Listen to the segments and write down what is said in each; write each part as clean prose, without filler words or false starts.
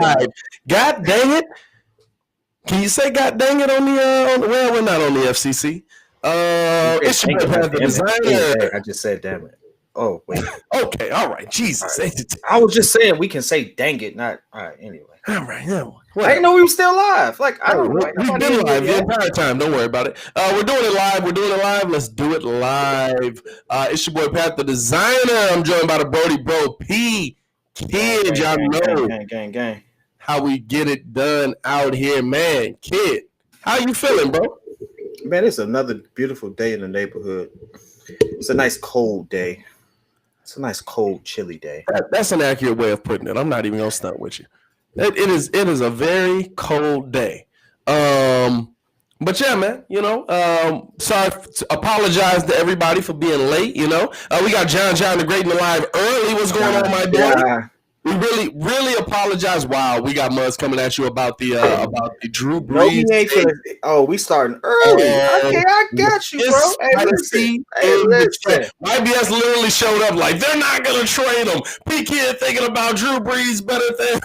live. God dang it! Can you say "God dang it" on the well, we're not on the FCC. It's your boy, the designer. I just said damn it. Oh wait. Okay, all right. Jesus, all right. I was just saying we can say dang it, not all right. Anyway, all right. Yeah, I didn't know we were still live. Like I don't know. We've been live the entire time. Don't worry about it. We're doing it live. We're doing it live. Let's do it live. It's your boy Pat, the designer. I'm joined by the Brody Bro P. Kid, y'all know gang. How we get it done out here, man. Kid, how you feeling, bro? Man, it's another beautiful day in the neighborhood. It's a nice cold day. It's a nice cold, chilly day. That's an accurate way of putting it. I'm not even gonna stunt with you. It is a very cold day. But yeah, man, sorry, apologize to everybody for being late. We got John the Great and Alive early. What's going on, my boy? Yeah. We really apologize. Wow, we got Muzz coming at you about the Drew Brees. We starting early. Okay, I got you, bro. Hey, listen. YBS literally showed up like they're not gonna trade him. P Kid thinking about Drew Brees better than.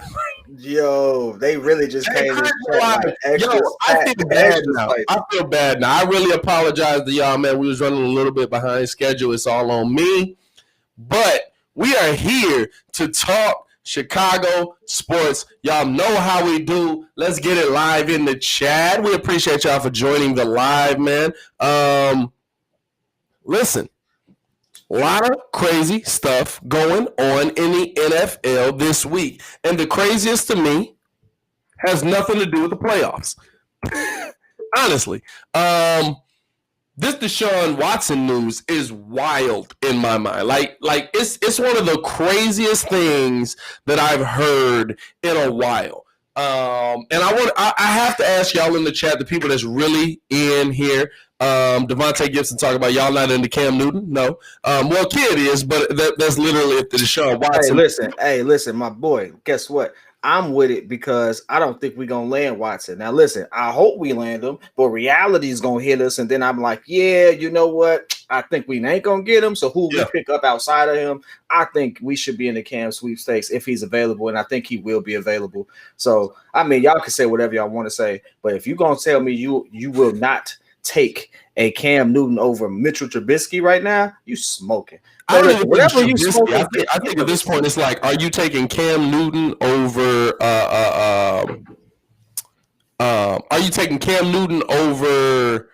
Yo, they really just came in. I feel bad now. I really apologize to y'all, man. We was running a little bit behind schedule. It's all on me, but we are here to talk Chicago sports. Y'all know how we do. Let's get it live in the chat. We appreciate y'all for joining the live, man. Listen, a lot of crazy stuff going on in the NFL this week. And the craziest to me has nothing to do with the playoffs. Honestly. This Deshaun Watson news is wild in my mind. Like it's one of the craziest things that I've heard in a while. And I have to ask y'all in the chat, the people that's really in here. Devontae Gibson talking about y'all not into Cam Newton. No. Well, Kid is, but that's literally if the Deshaun Watson. Hey, listen, my boy. Guess what? I'm with it because I don't think we're going to land Watson. Now, listen, I hope we land him, but reality is going to hit us. And then I'm like, yeah, you know what? I think we ain't going to get him. So who we pick up outside of him? I think we should be in the Cam sweepstakes if he's available. And I think he will be available. So, I mean, y'all can say whatever y'all want to say. But if you're going to tell me you will not take a Cam Newton over Mitchell Trubisky right now, you smoking. I don't even whatever you smoking. I think at this point it's like, are you taking Cam Newton over? Are you taking Cam Newton over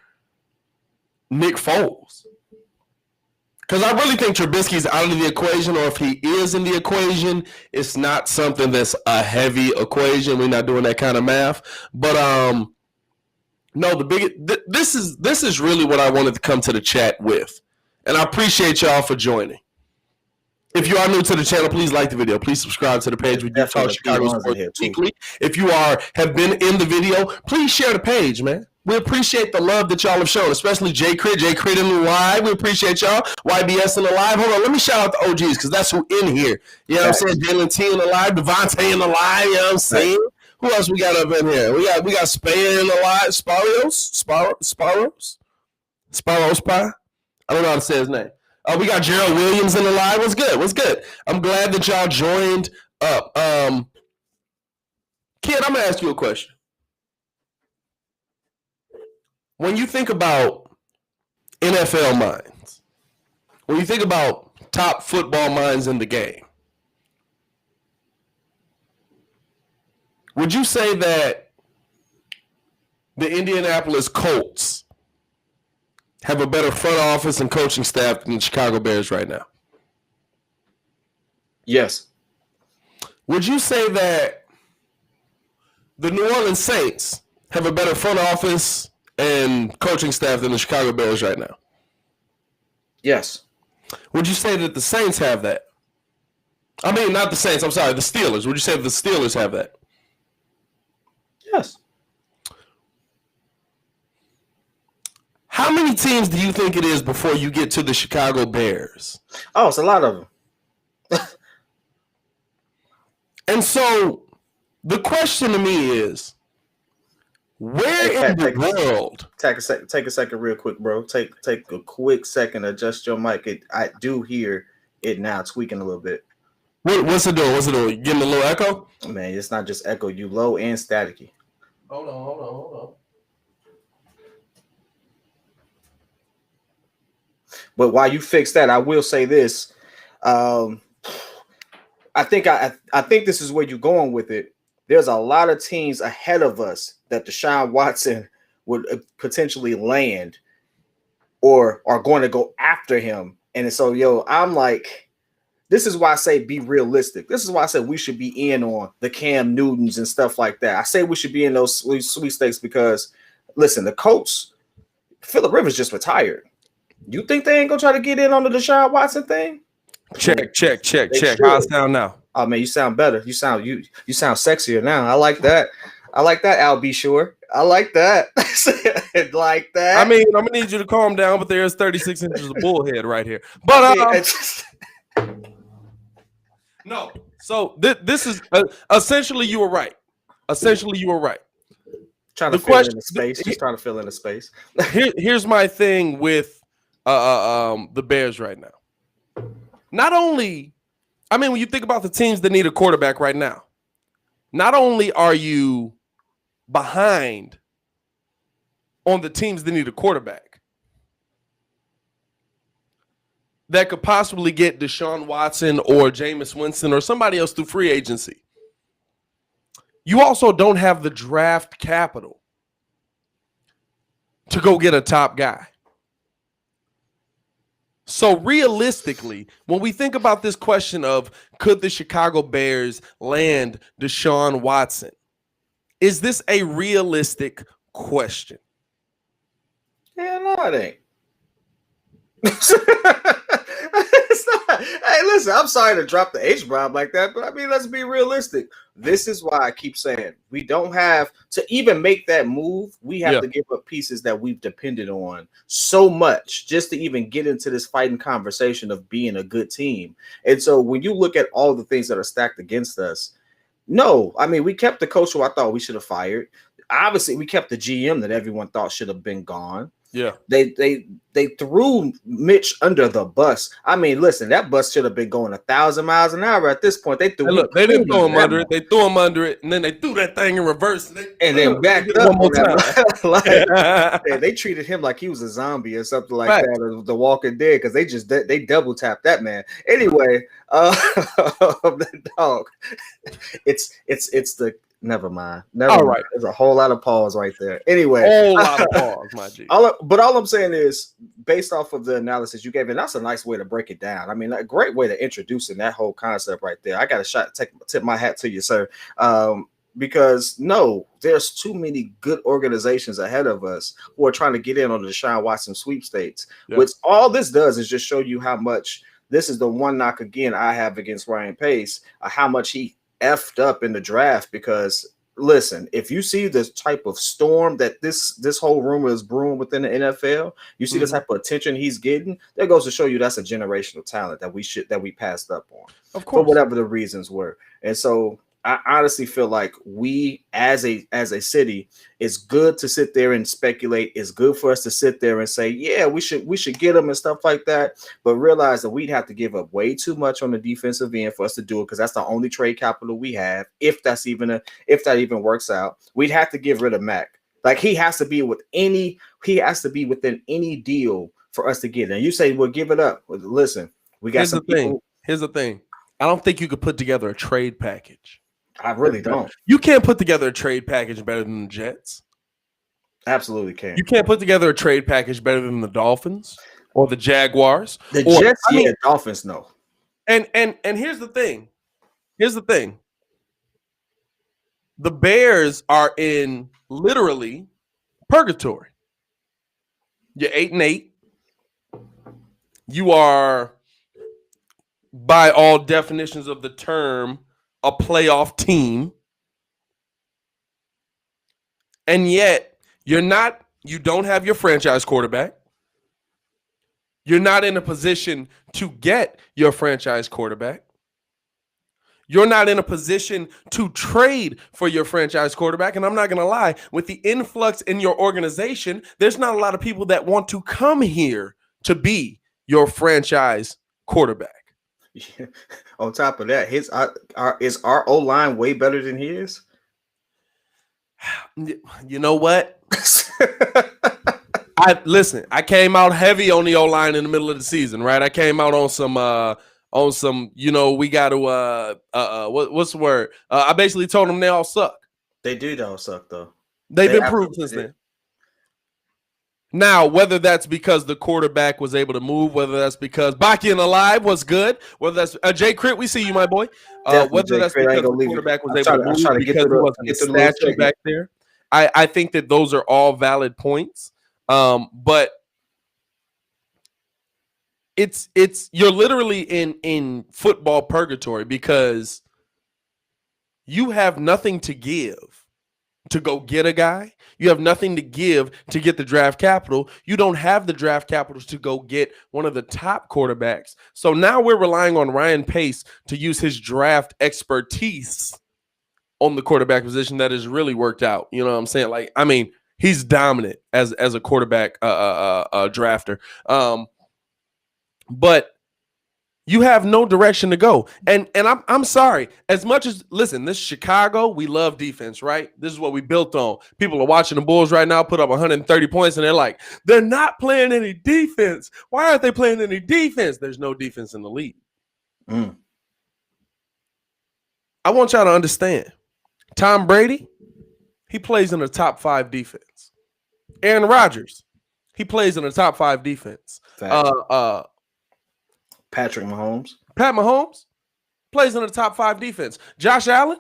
Nick Foles? Because I really think Trubisky's out of the equation, or if he is in the equation, it's not something that's a heavy equation. We're not doing that kind of math, but no, this is really what I wanted to come to the chat with. And I appreciate y'all for joining. If you are new to the channel, please like the video. Please subscribe to the page. We do talk Chicago sports weekly. If you have been in the video, please share the page, man. We appreciate the love that y'all have shown, especially J Crit in the live. We appreciate y'all. YBS in the live. Hold on, let me shout out the OGs because that's who in here. You know what I'm saying? Jalen T in the live, Devontae in the live. You know what I'm saying? Who else we got up in here? We got Spayer in the live. Sparrows Pie. I don't know how to say his name. We got Gerald Williams in the live. What's good? I'm glad that y'all joined up. Kid, I'm going to ask you a question. When you think about NFL minds, when you think about top football minds in the game, would you say that the Indianapolis Colts have a better front office and coaching staff than the Chicago Bears right now? Yes. Would you say that the New Orleans Saints have a better front office and coaching staff than the Chicago Bears right now? Yes. Would you say that the Saints have that? I mean, not the Saints. I'm sorry, the Steelers. Would you say that the Steelers have that? Yes. How many teams do you think it is before you get to the Chicago Bears? Oh, it's a lot of them. And so the question to me is, where in the world? Take a second real quick, bro. Take a quick second, adjust your mic. I do hear it now tweaking a little bit. What's it doing? What's it doing? You getting a little echo? Man, it's not just echo. You low and staticky. Hold on. But while you fix that, I will say this. I think this is where you're going with it. There's a lot of teams ahead of us that Deshaun Watson would potentially land or are going to go after him. And so, I'm like, this is why I say be realistic. This is why I said we should be in on the Cam Newtons and stuff like that. I say we should be in those sweepstakes because, listen, the Colts, Phillip Rivers just retired. You think they ain't gonna try to get in on the Deshaun Watson thing? Check. Should. How I sound now? Oh man, you sound better. You sound sexier now. I like that. I'll be sure. I like that. Like that. I mean, I'm gonna need you to calm down, but there's 36 inches of bullhead right here. But no. So this is essentially you were right. Trying to fill in the space. Just trying to fill in the space. Here's my thing with the Bears right now. Not only, I mean, when you think about the teams that need a quarterback right now, not only are you behind on the teams that need a quarterback that could possibly get Deshaun Watson or Jameis Winston or somebody else through free agency, you also don't have the draft capital to go get a top guy. So realistically, when we think about this question of could the Chicago Bears land Deshaun Watson, is this a realistic question? Yeah, no, it ain't. It's not. Hey, listen, I'm sorry to drop the H-bomb like that, but I mean, let's be realistic. This is why I keep saying we don't have to even make that move. We have to give up pieces that we've depended on so much just to even get into this fighting conversation of being a good team. And so when you look at all the things that are stacked against us, no, I mean, we kept the coach who I thought we should have fired. Obviously, we kept the GM that everyone thought should have been gone. Yeah, they threw Mitch under the bus. I mean, listen, that bus should have been going 1,000 miles an hour at this point. They didn't throw him under it. They threw him under it, and then they threw that thing in reverse, and then backed up one more time. They treated him like he was a zombie or something like that, or The Walking Dead, because they double tapped that man. Anyway, the dog. It's the. Never mind. All right. There's a whole lot of pause right there. Anyway. Whole lot of pause, my G. But all I'm saying is, based off of the analysis you gave, and that's a nice way to break it down. I mean, a great way to introducing that whole concept right there. I got a tip my hat to you, sir. Because no, there's too many good organizations ahead of us who are trying to get in on the Deshaun Watson sweepstakes. Yep. Which all this does is just show you how much this is the one knock again I have against Ryan Pace, how much he effed up in the draft. Because listen, if you see this type of storm that this whole rumor is brewing within the NFL, you see the type of attention he's getting, that goes to show you that's a generational talent that we passed up on, of course, for whatever the reasons were. And so I honestly feel like we as a city, it's good to sit there and speculate. It's good for us to sit there and say, yeah, we should get them and stuff like that. But realize that we'd have to give up way too much on the defensive end for us to do it, because that's the only trade capital we have. If that even works out, we'd have to get rid of Mac. Like he has to be within any deal for us to get it. And you say, well, give it up. Well, listen, we got Here's the thing. I don't think you could put together a trade package. I really don't. You can't put together a trade package better than the Jets. Absolutely can't. You can't put together a trade package better than the Dolphins or the Jaguars. The Jets, Dolphins, no. And here's the thing. The Bears are in literally purgatory. You're 8-8. You are, by all definitions of the term, a playoff team, and yet you don't have your franchise quarterback. You're not in a position to get your franchise quarterback. You're not in a position to trade for your franchise quarterback. And I'm not going to lie, with the influx in your organization, there's not a lot of people that want to come here to be your franchise quarterback. On top of that, is our O line way better than his? You know what? I came out heavy on the O-line in the middle of the season, right? I came out on some we got to what's the word? I basically told them they all suck. They do all suck though. They've improved since then. Now, whether that's because the quarterback was able to move, whether that's because Baki and Alive was good, whether that's Jay Crit, we see you, my boy. Whether that's because the quarterback was able to move because he wasn't a statue back there. I think that those are all valid points. But it's you're literally in football purgatory because you have nothing to give to go get a guy. You have nothing to give to get the draft capital. You don't have the draft capital to go get one of the top quarterbacks. So now we're relying on Ryan Pace to use his draft expertise on the quarterback position that has really worked out. You know what I'm saying? Like, I mean, he's dominant as a quarterback drafter. But you have no direction to go. And I'm sorry. As much as, listen, this Chicago, we love defense, right? This is what we built on. People are watching the Bulls right now put up 130 points, and they're like, they're not playing any defense. Why aren't they playing any defense? There's no defense in the league. I want y'all to understand. Tom Brady, he plays in the top 5 defense. Aaron Rodgers, he plays in the top 5 defense. Patrick Mahomes. Pat Mahomes plays in the top 5 defense. Josh Allen,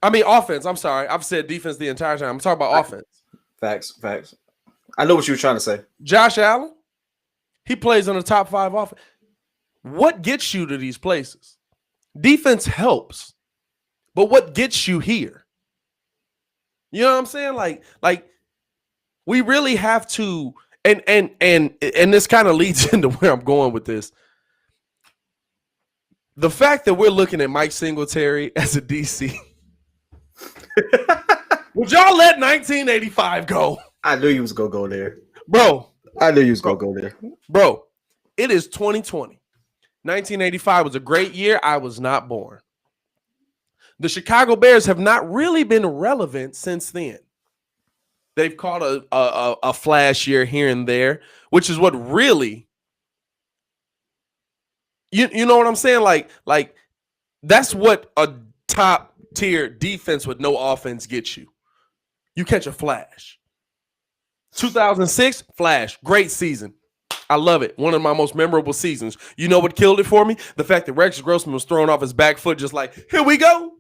offense. I'm sorry. I've said defense the entire time. I'm talking about offense. Facts. I know what you were trying to say. Josh Allen, he plays in the top 5 offense. What gets you to these places? Defense helps, but what gets you here? You know what I'm saying? Like we really have to, and this kind of leads into where I'm going with this. The fact that we're looking at Mike Singletary as a DC. Would y'all let 1985 go? I knew you was going to go there. Bro. I knew you was going to go there. Bro, it is 2020. 1985 was a great year. I was not born. The Chicago Bears have not really been relevant since then. They've caught a flash year here and there, which is what really... You know what I'm saying? Like that's what a top tier defense with no offense gets you. You catch a flash. 2006, flash. Great season. I love it. One of my most memorable seasons. You know what killed it for me? The fact that Rex Grossman was throwing off his back foot just like, here we go.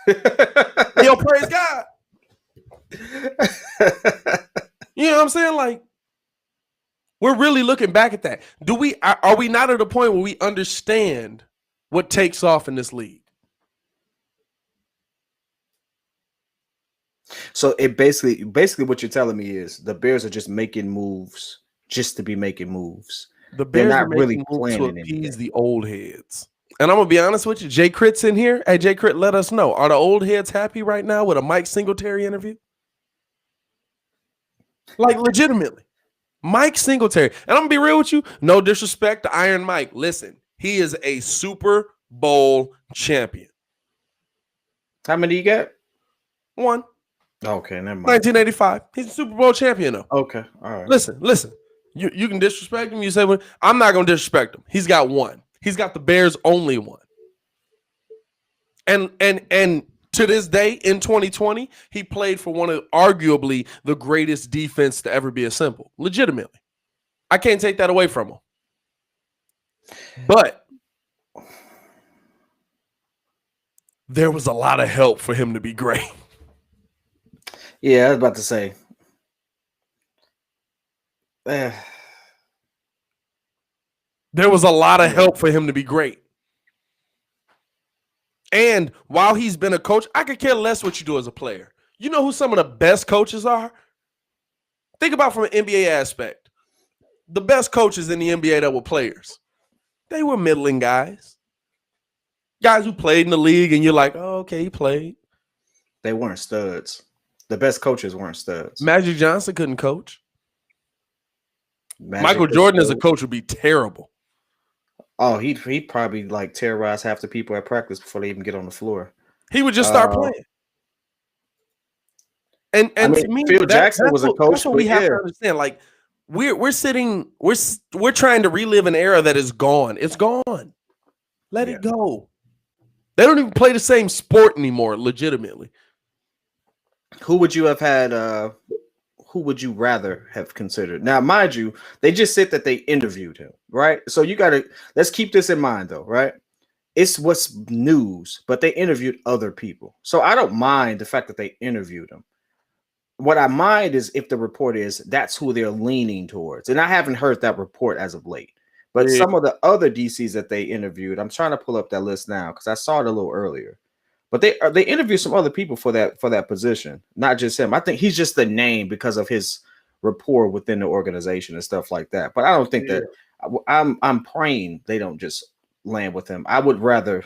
Yo, praise God. You know what I'm saying? Like, we're really looking back at that. Are we not at a point where we understand what takes off in this league? So it basically what you're telling me is the Bears are just making moves just to be making moves. The Bears are not really playing to appease the old heads. And I'm gonna be honest with you, Jay Crit's in here. Hey, Jay Crit, let us know. Are the old heads happy right now with a Mike Singletary interview? Like legitimately. Mike Singletary. And I'm going to be real with you. No disrespect to Iron Mike. Listen, he is a Super Bowl champion. How many you got? 1. Okay, never mind. 1985. He's a Super Bowl champion, though. Okay, all right. Listen. You can disrespect him. You say, well, I'm not going to disrespect him. He's got 1. He's got the Bears' only 1. And to this day, in 2020, he played for one of arguably the greatest defense to ever be assembled. Legitimately. I can't take that away from him. But there was a lot of help for him to be great. Yeah, I was about to say. There was a lot of help for him to be great. And while he's been a coach, I could care less what you do as a player. You know who some of the best coaches are? Think about from an NBA aspect. The best coaches in the NBA that were players, they were middling guys. Guys who played in the league, and you're like, oh, okay, he played. They weren't studs. The best coaches weren't studs. Magic Johnson couldn't coach. Michael Jordan as a coach would be terrible. Oh, he'd probably like terrorize half the people at practice before they even get on the floor. He would just start playing. And I mean, to me, Phil Jackson was a coach, that's what we have to understand. Like we're trying to relive an era that is gone. It's gone. Let it go. They don't even play the same sport anymore, legitimately. Who would you have had? Who would you rather have considered? Now, mind you, they just said that they interviewed him, right? So let's keep this in mind, though, right? It's what's news, but they interviewed other people. So I don't mind the fact that they interviewed him. What I mind is if the report is that's who they're leaning towards. And I haven't heard that report as of late. But some of the other DCs that they interviewed, I'm trying to pull up that list now because I saw it a little earlier. But they interviewed some other people for that position, not just him. I think he's just the name because of his rapport within the organization and stuff like that. But I don't think that I'm praying they don't just land with him. I would rather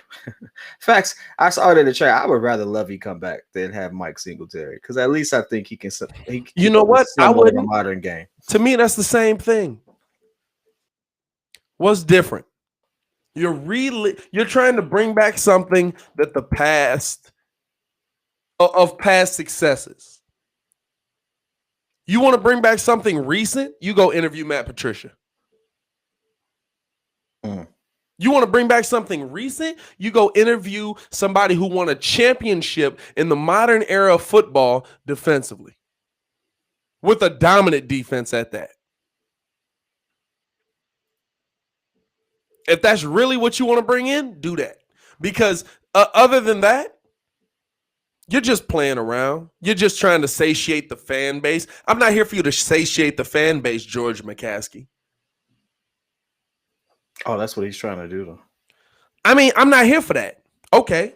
facts. I saw it in the chat. I would rather Lovey come back than have Mike Singletary because at least I think he can. You know what? I would a modern game. To me, that's the same thing. What's different? You're trying to bring back something that the past of past successes. You want to bring back something recent? You go interview Matt Patricia. You want to bring back something recent? You go interview somebody who won a championship in the modern era of football defensively with a dominant defense at that. If that's really what you want to bring in, do that. Because other than that, you're just playing around. You're just trying to satiate the fan base. I'm not here for you to satiate the fan base, George McCaskey. Oh, that's what he's trying to do, though. I mean, I'm not here for that. Okay.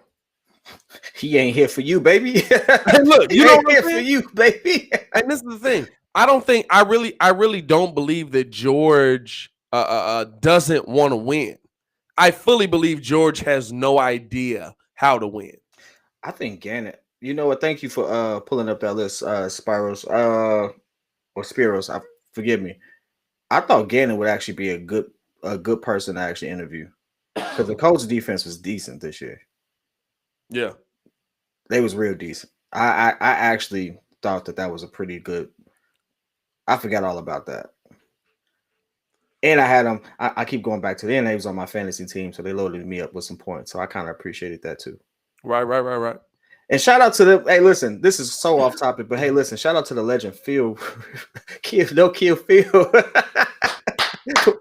He ain't here for you, baby. Hey, look, you know what I'm saying? For you, baby. And this is the thing. I really don't believe that George doesn't want to win. I fully believe George has no idea how to win. I think Gannon. You know what? Thank you for pulling up that list, Spiros or Spiros. Forgive me. I thought Gannon would actually be a good person to actually interview because the Colts' defense was decent this year. Yeah, they was real decent. I actually thought that was a pretty good. I forgot all about that. And I had him. I keep going back to the end. He was on my fantasy team, so they loaded me up with some points. So I kind of appreciated that too. Right. And shout out to the. Hey, listen, this is so off topic, but hey, listen, shout out to the legend Phil, Kill Phil.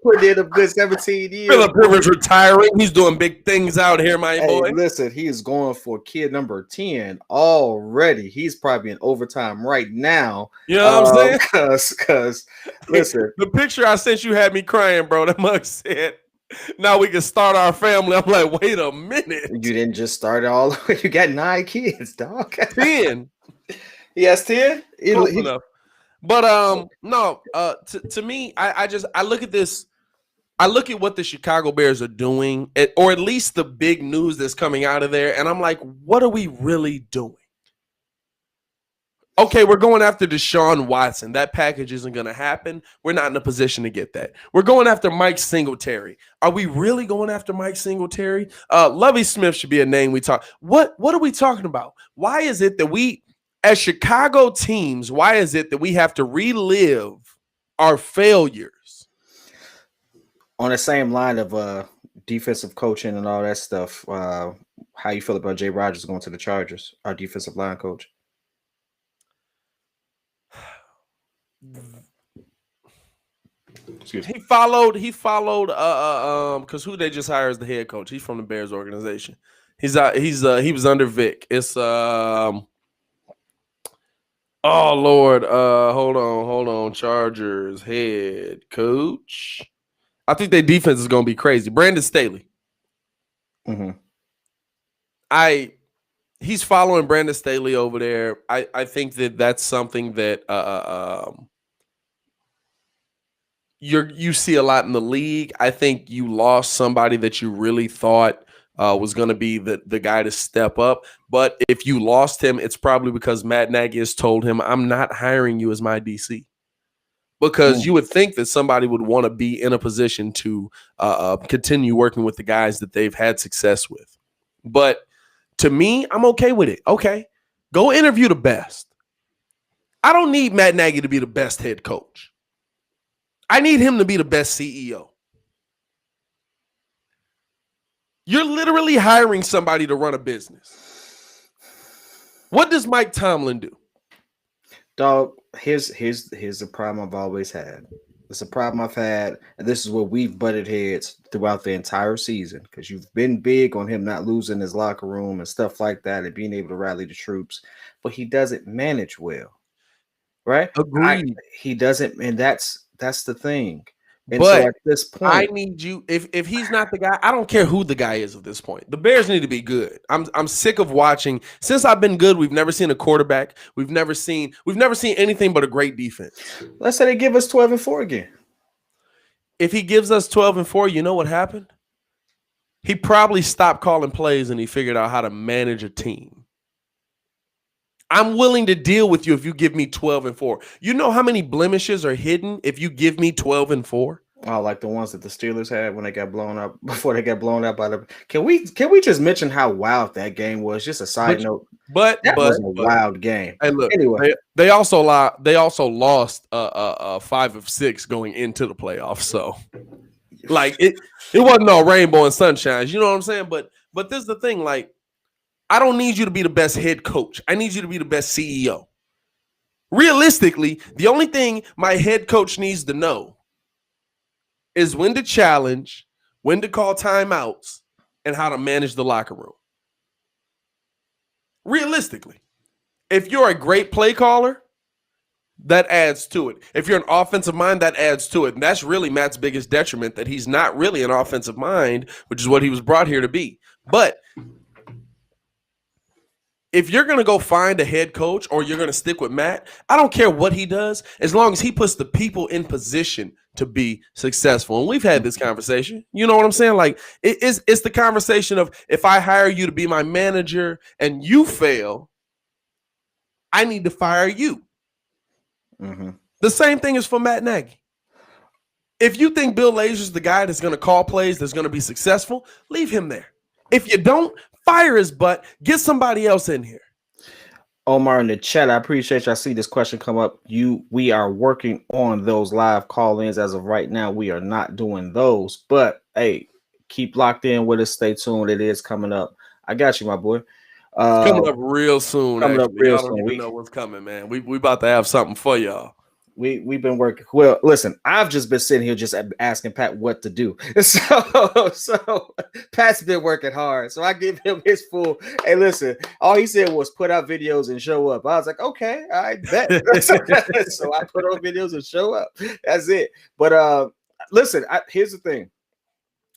Putting in a good 17 years. Philip Rivers retiring. He's doing big things out here, my boy. Listen, he is going for kid number 10 already. He's probably in overtime right now. You know what I'm saying? Because listen, the picture I sent you had me crying, bro. That mug said, "Now we can start our family." I'm like, wait a minute. You didn't just start it all the way. You got 9 kids, dog. 10. He has 10. But no, to me, I look at this. I look at what the Chicago Bears are doing, or at least the big news that's coming out of there, and I'm like, what are we really doing? Okay, we're going after Deshaun Watson. That package isn't going to happen. We're not in a position to get that. We're going after Mike Singletary. Are we really going after Mike Singletary? Lovie Smith should be a name we talk. What are we talking about? Why is it that we, as Chicago teams, why is it that we have to relive our failures? On the same line of defensive coaching and all that stuff, how you feel about Jay Rodgers going to the Chargers, our defensive line coach? He followed because who they just hired as the head coach? He's from the Bears organization. He was under Vic. It's oh Lord, hold on, Chargers head coach. I think their defense is going to be crazy. Brandon Staley. Mm-hmm. He's following Brandon Staley over there. I think that's something that you see a lot in the league. I think you lost somebody that you really thought was going to be the guy to step up. But if you lost him, it's probably because Matt Nagy has told him, I'm not hiring you as my DC. because you would think that somebody would want to be in a position to continue working with the guys that they've had success with. But to me, I'm okay with it. Okay, go interview the best. I don't need Matt Nagy to be the best head coach. I need him to be the best CEO. You're literally hiring somebody to run a business. What does Mike Tomlin do? Dog, here's the problem I've always had. It's a problem I've had, and this is where we've butted heads throughout the entire season, because you've been big on him not losing his locker room and stuff like that and being able to rally the troops, but he doesn't manage well. Right? Agreed. He doesn't, and that's the thing. And but so at this point, I need you. If he's not the guy, I don't care who the guy is at this point. The Bears need to be good. I'm sick of watching. Since I've been good, we've never seen a quarterback. We've never seen anything but a great defense. Let's say they give us 12-4 again. If he gives us 12-4, you know what happened? He probably stopped calling plays and he figured out how to manage a team. I'm willing to deal with you if you give me 12-4. You know how many blemishes are hidden if you give me 12-4? Oh, like the ones that the Steelers had when they got blown up before they got blown up by the. Can we just mention how wild that game was? Just a side note. But that was a wild game. Hey, look. Anyway, they also lost 5 of 6 going into the playoffs. So, like it wasn't all rainbow and sunshine. You know what I'm saying? But this is the thing. Like, I don't need you to be the best head coach. I need you to be the best CEO. Realistically, the only thing my head coach needs to know is when to challenge, when to call timeouts, and how to manage the locker room. Realistically, if you're a great play caller, that adds to it. If you're an offensive mind, that adds to it. And that's really Matt's biggest detriment, that he's not really an offensive mind, which is what he was brought here to be. But if you're going to go find a head coach or you're going to stick with Matt, I don't care what he does, as long as he puts the people in position to be successful. And we've had this conversation. You know what I'm saying? Like, it's the conversation of, if I hire you to be my manager and you fail, I need to fire you. Mm-hmm. The same thing is for Matt Nagy. If you think Bill Lazor's the guy that's going to call plays, that's going to be successful, leave him there. If you don't, fire his butt. Get somebody else in here. Omar in the chat, I appreciate you. I see this question come up. We are working on those live call-ins as of right now. We are not doing those, but hey, keep locked in with us. Stay tuned. It is coming up. I got you, my boy. Coming up real soon. Coming up real soon. Don't even know what's coming, man. We about to have something for y'all. We've been working. Well, listen, I've just been sitting here just asking Pat what to do. So Pat's been working hard. So I give him his full. Hey, listen, all he said was put out videos and show up. I was like, okay, I bet. So I put on videos and show up. That's it. But listen, here's the thing.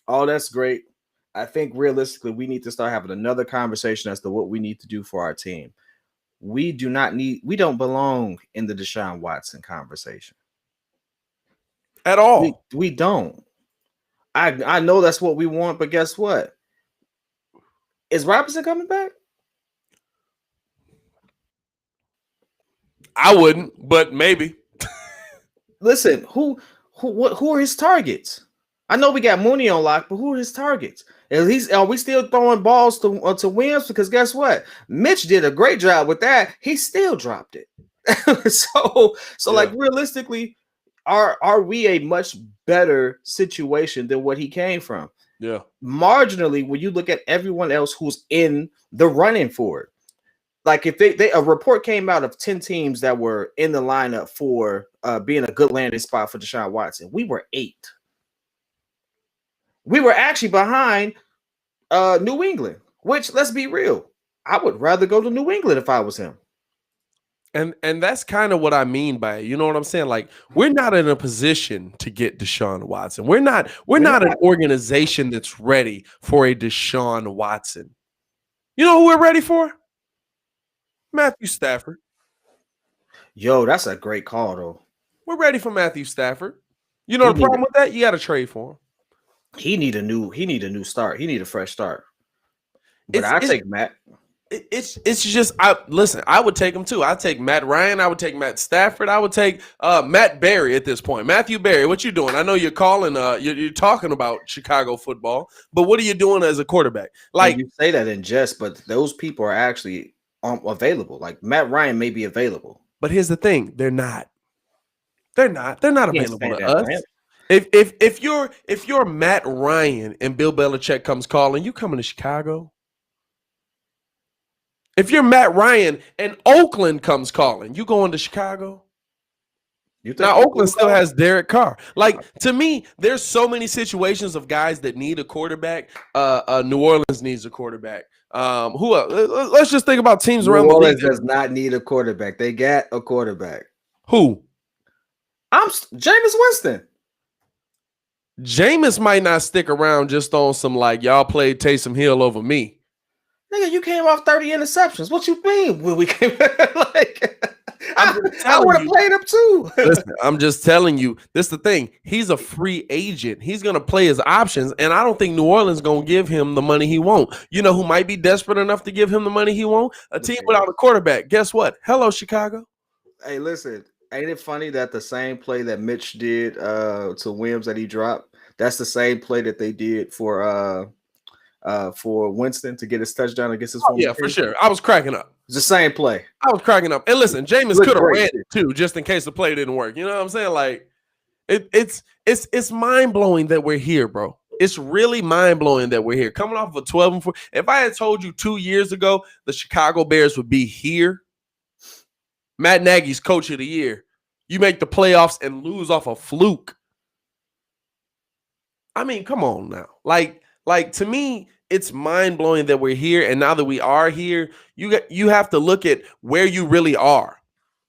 All that's great. I think realistically, we need to start having another conversation as to what we need to do for our team. We don't belong in the Deshaun Watson conversation at all. We don't. I know that's what we want, but guess what? Is Robinson coming back? I wouldn't, but maybe. Listen, who are his targets? I know we got Mooney on lock, but who are his targets? Are we still throwing balls to Williams? Because guess what? Mitch did a great job with that. He still dropped it. So yeah. Like realistically, are we a much better situation than what he came from? Yeah. Marginally, when you look at everyone else who's in the running for it, like if a report came out of 10 teams that were in the lineup for being a good landing spot for Deshaun Watson, we were 8. We were actually behind New England, which, let's be real, I would rather go to New England if I was him. And that's kind of what I mean by it. You know what I'm saying? Like, we're not in a position to get Deshaun Watson. We're not an organization that's ready for a Deshaun Watson. You know who we're ready for? Matthew Stafford. Yo, that's a great call, though. We're ready for Matthew Stafford. You know the problem with that? You got to trade for him. He need a new start. He need a fresh start. But I take Matt. It's just I would take him too. I'd take Matt Ryan. I would take Matt Stafford. I would take Matt Berry at this point. Matthew Berry, what you doing? I know you're calling. You're talking about Chicago football, but what are you doing as a quarterback? Like, and you say that in jest, but those people are actually available. Like Matt Ryan may be available, but here's the thing: they're not. They're not available to us. If you're Matt Ryan and Bill Belichick comes calling, you coming to Chicago? If you're Matt Ryan and Oakland comes calling, you going to Chicago? Now Oakland still has Derek Carr. Like, to me, there's so many situations of guys that need a quarterback. New Orleans needs a quarterback. Who else? Let's just think about teams around the league. New Orleans does not need a quarterback. They got a quarterback. Who? Jameis Winston. Jameis might not stick around just on some like y'all played Taysom Hill over me. Nigga, you came off 30 interceptions. What you mean? When we came like I would have played him too. Listen, I'm just telling you, this is the thing. He's a free agent. He's gonna play his options, and I don't think New Orleans gonna give him the money he won't. You know who might be desperate enough to give him the money he won't? A team without a quarterback. Guess what? Hello, Chicago. Hey, listen, ain't it funny that the same play that Mitch did to Williams that he dropped, that's the same play that they did for Winston to get his touchdown against his yeah, for sure. I was cracking up. It's the same play. I was cracking up. And listen, Jameis could have ran it too, just in case the play didn't work. You know what I'm saying? Like, it's mind-blowing that we're here, bro. It's really mind-blowing that we're here. Coming off of a 12-4. If I had told you 2 years ago the Chicago Bears would be here, Matt Nagy's coach of the year, you make the playoffs and lose off a fluke. I mean, come on now. Like to me, it's mind-blowing that we're here, and now that we are here, you have to look at where you really are.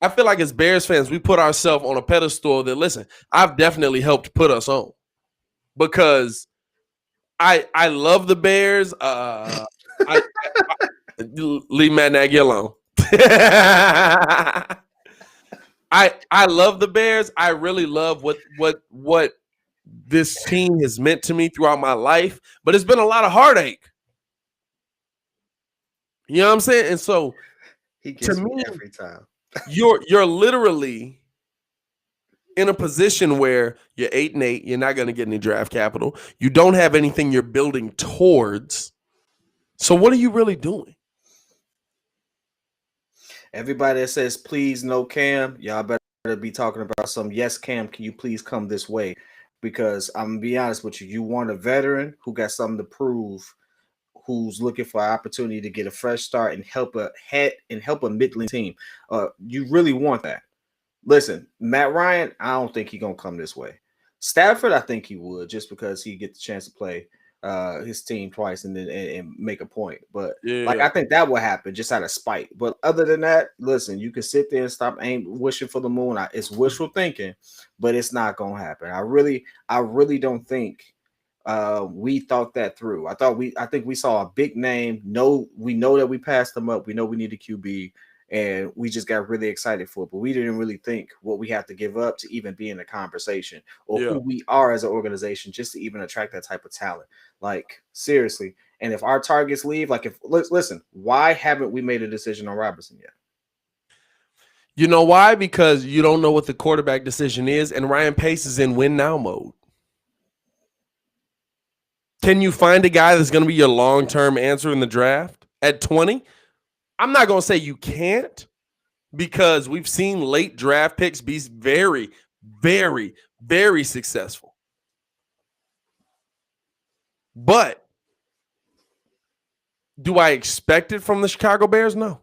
I feel like as Bears fans, we put ourselves on a pedestal that, listen, I've definitely helped put us on because I love the Bears. Leave Matt Nagy alone. I love the Bears. I really love what this team has meant to me throughout my life, but it's been a lot of heartache. You know what I'm saying? And so, he gets me every time. you're literally in a position where you're 8-8. You're not going to get any draft capital. You don't have anything you're building towards. So what are you really doing? Everybody that says, please, no Cam, y'all better be talking about some, yes, Cam, can you please come this way? Because I'm going to be honest with you, you want a veteran who got something to prove, who's looking for an opportunity to get a fresh start and help a middling team. You really want that. Listen, Matt Ryan, I don't think he's going to come this way. Stafford, I think he would, just because he gets the chance to play his team twice and then and make a point. But I think that will happen just out of spite. But other than that, listen, you can sit there and stop wishing for the moon. It's wishful thinking, but it's not going to happen. I really don't think we thought that through. I think we saw a big name. We know that we passed them up. We know we need a QB, and we just got really excited for it. But we didn't really think what we have to give up to even be in the conversation, or who we are as an organization just to even attract that type of talent. Like, seriously. And if our targets leave, listen, why haven't we made a decision on Robinson yet? You know why? Because you don't know what the quarterback decision is, and Ryan Pace is in win now mode. Can you find a guy that's going to be your long-term answer in the draft at 20? I'm not going to say you can't, because we've seen late draft picks be very, very, very successful. But do I expect it from the Chicago Bears? No.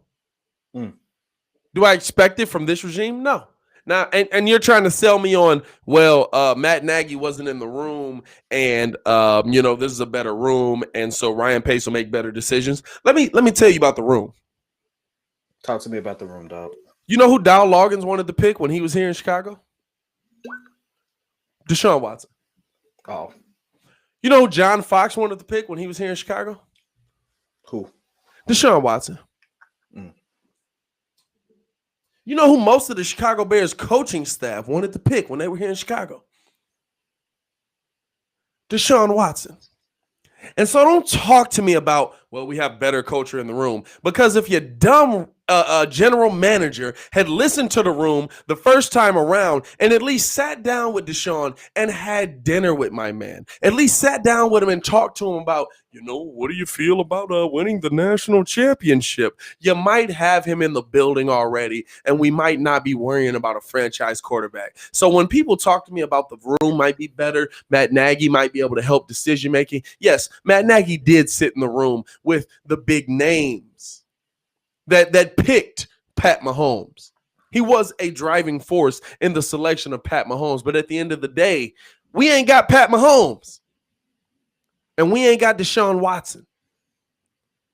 Do I expect it from this regime? No. Now, and you're trying to sell me on, Matt Nagy wasn't in the room, and this is a better room, and so Ryan Pace will make better decisions. Let me tell you about the room. Talk to me about the room, dog. You know who Dow Loggins wanted to pick when he was here in Chicago? Deshaun Watson. Oh. You know who John Fox wanted to pick when he was here in Chicago? Who? Deshaun Watson. You know who most of the Chicago Bears coaching staff wanted to pick when they were here in Chicago? Deshaun Watson. And so don't talk to me about, well, we have better culture in the room. Because if your dumb general manager had listened to the room the first time around and at least sat down with Deshaun and had dinner with my man, at least sat down with him and talked to him about, what do you feel about winning the national championship? You might have him in the building already, and we might not be worrying about a franchise quarterback. So when people talk to me about the room might be better, Matt Nagy might be able to help decision making. Yes, Matt Nagy did sit in the room with the big names that picked Pat Mahomes. He was a driving force in the selection of Pat Mahomes. But at the end of the day, we ain't got Pat Mahomes. And we ain't got Deshaun Watson.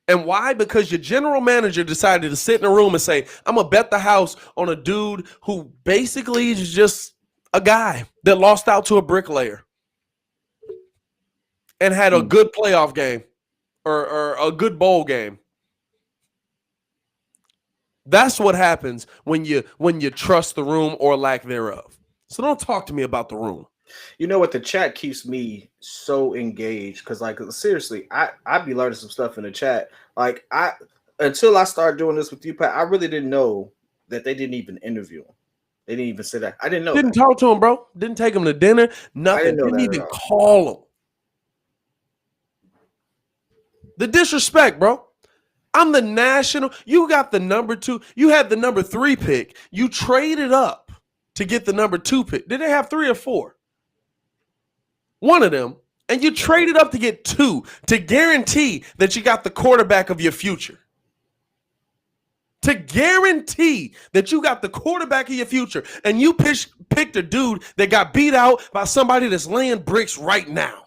And why? Because your general manager decided to sit in a room and say, I'm going to bet the house on a dude who basically is just a guy that lost out to a bricklayer and had a good playoff game or a good bowl game. That's what happens when you trust the room or lack thereof. So don't talk to me about the room. You know what? The chat keeps me so engaged because, like, seriously, I be learning some stuff in the chat. Like, until I started doing this with you, Pat, I really didn't know that they didn't even interview him. They didn't even say that. I didn't know. Didn't talk to him, bro. Didn't take him to dinner. Nothing. Didn't even call him. The disrespect, bro. I'm the national. You got the number 2. You had the number 3 pick. You traded up to get the number 2 pick. Did they have 3 or 4? One of them. And you traded up to get 2 to guarantee that you got the quarterback of your future. To guarantee that you got the quarterback of your future. And you picked a dude that got beat out by somebody that's laying bricks right now.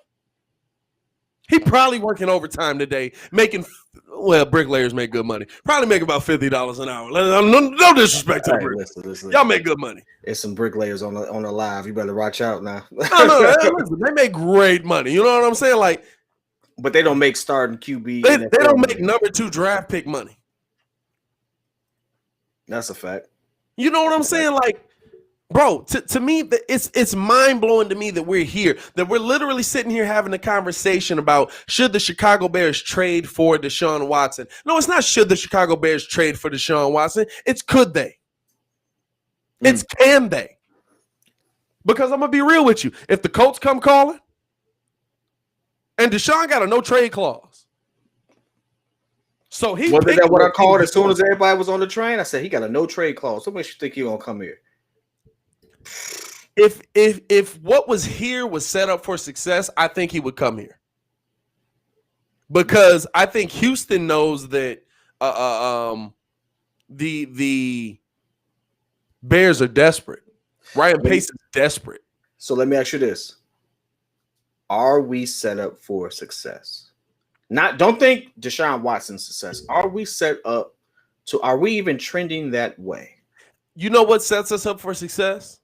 He probably working overtime today, bricklayers make good money. Probably make about $50 an hour. No disrespect to the bricklayers. Listen. Y'all make good money. There's some bricklayers on the live. You better watch out now. No, listen, they make great money. You know what I'm saying? Like, but they don't make starting QB. They don't make number 2 draft pick money. That's a fact. You know what I'm saying? Like, bro, to me, it's mind-blowing to me that we're here, that we're literally sitting here having a conversation about should the Chicago Bears trade for Deshaun Watson. No, it's not should the Chicago Bears trade for Deshaun Watson. It's could they. It's can they. Because I'm going to be real with you. If the Colts come calling and Deshaun got a no-trade clause. So he wasn't that what I called as soon as everybody was on the train? I said he got a no-trade clause. What makes you think he's going to come here? If what was here was set up for success, I think he would come here. Because I think Houston knows that the Bears are desperate. Ryan Pace is desperate. So let me ask you this. Are we set up for success? Don't think Deshaun Watson's success. Are we are we even trending that way? You know what sets us up for success?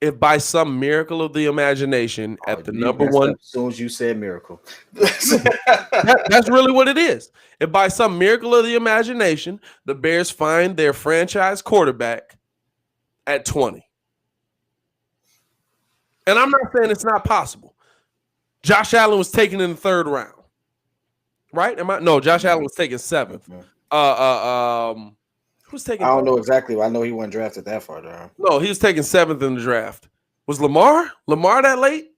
If by some miracle of the imagination at the number 1. As soon as you said miracle. That's really what it is. If by some miracle of the imagination, the Bears find their franchise quarterback at 20. And I'm not saying it's not possible. Josh Allen was taken in the 3rd round. Right? No, Josh Allen was taken 7th. Who's taking? I don't know exactly. I know he wasn't drafted that far down. No, he was taken 7th in the draft. Was Lamar that late?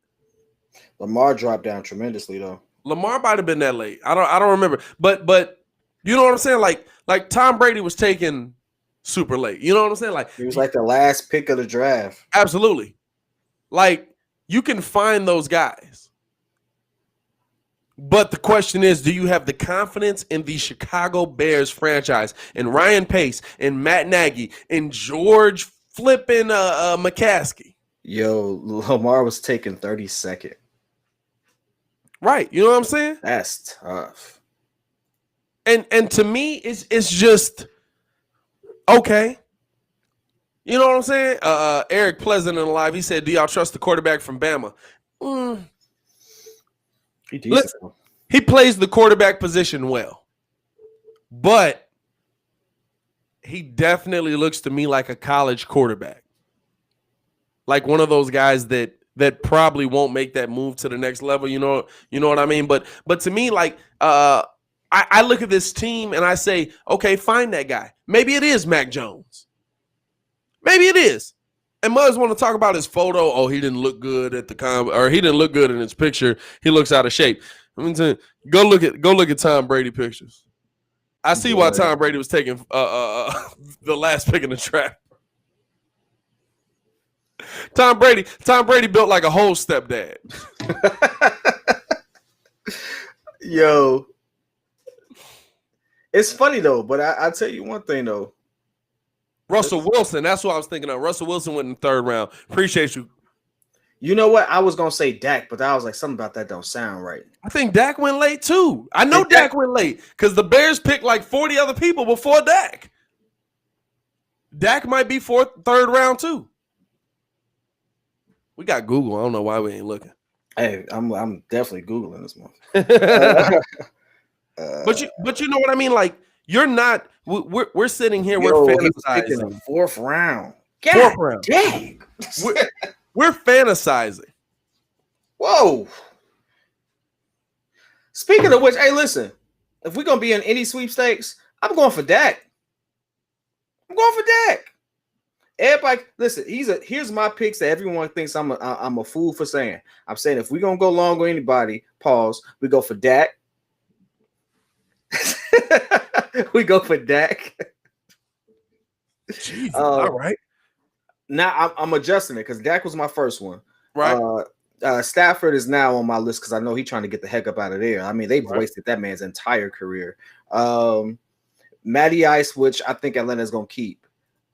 Lamar dropped down tremendously though. Lamar might have been that late. I don't remember. But you know what I'm saying? Like Tom Brady was taken super late. You know what I'm saying? Like he was like the last pick of the draft. Absolutely. Like you can find those guys. But the question is, do you have the confidence in the Chicago Bears franchise, in Ryan Pace, in Matt Nagy, in George flipping McCaskey? Yo, Lamar was taken 32nd. Right. You know what I'm saying? That's tough. And to me, it's just okay. You know what I'm saying? Eric Pleasant in the live, he said, do y'all trust the quarterback from Bama? Listen, he plays the quarterback position well, but he definitely looks to me like a college quarterback, like one of those guys that that probably won't make that move to the next level. You know what I mean? But to me, like, I look at this team and I say, okay, find that guy. Maybe it is Mac Jones. Maybe it is. And Muzz want to talk about his photo. Oh, he didn't look good at the or he didn't look good in his picture. He looks out of shape. I mean, go look at Tom Brady pictures. I see why Tom Brady was taking the last pick in the draft. Tom Brady built like a whole stepdad. Yo, it's funny though, but I'll tell you one thing though. Russell Wilson, that's what I was thinking of. Russell Wilson went in the third round. Appreciate you. You know what? I was gonna say Dak, but I was like, something about that don't sound right. I think Dak went late too. I know Dak went late because the Bears picked like 40 other people before Dak. Dak might be third round too. We got Google. I don't know why we ain't looking. Hey, I'm definitely Googling this month. But you know what I mean? Like, you're not. We're sitting here. We're fantasizing. In the fourth round. Fourth round. Dang. We're fantasizing. Whoa. Speaking of which, hey, listen. If we're gonna be in any sweepstakes, I'm going for Dak. Everybody, listen. Here's my picks that everyone thinks I'm a fool for saying. I'm saying if we're gonna go long with anybody, pause. We go for Dak. We go for Dak. Jesus, all right. Now I'm adjusting it because Dak was my first one. Right. Stafford is now on my list because I know he's trying to get the heck up out of there. I mean, they've wasted that man's entire career. Matty Ice, which I think Atlanta's gonna keep,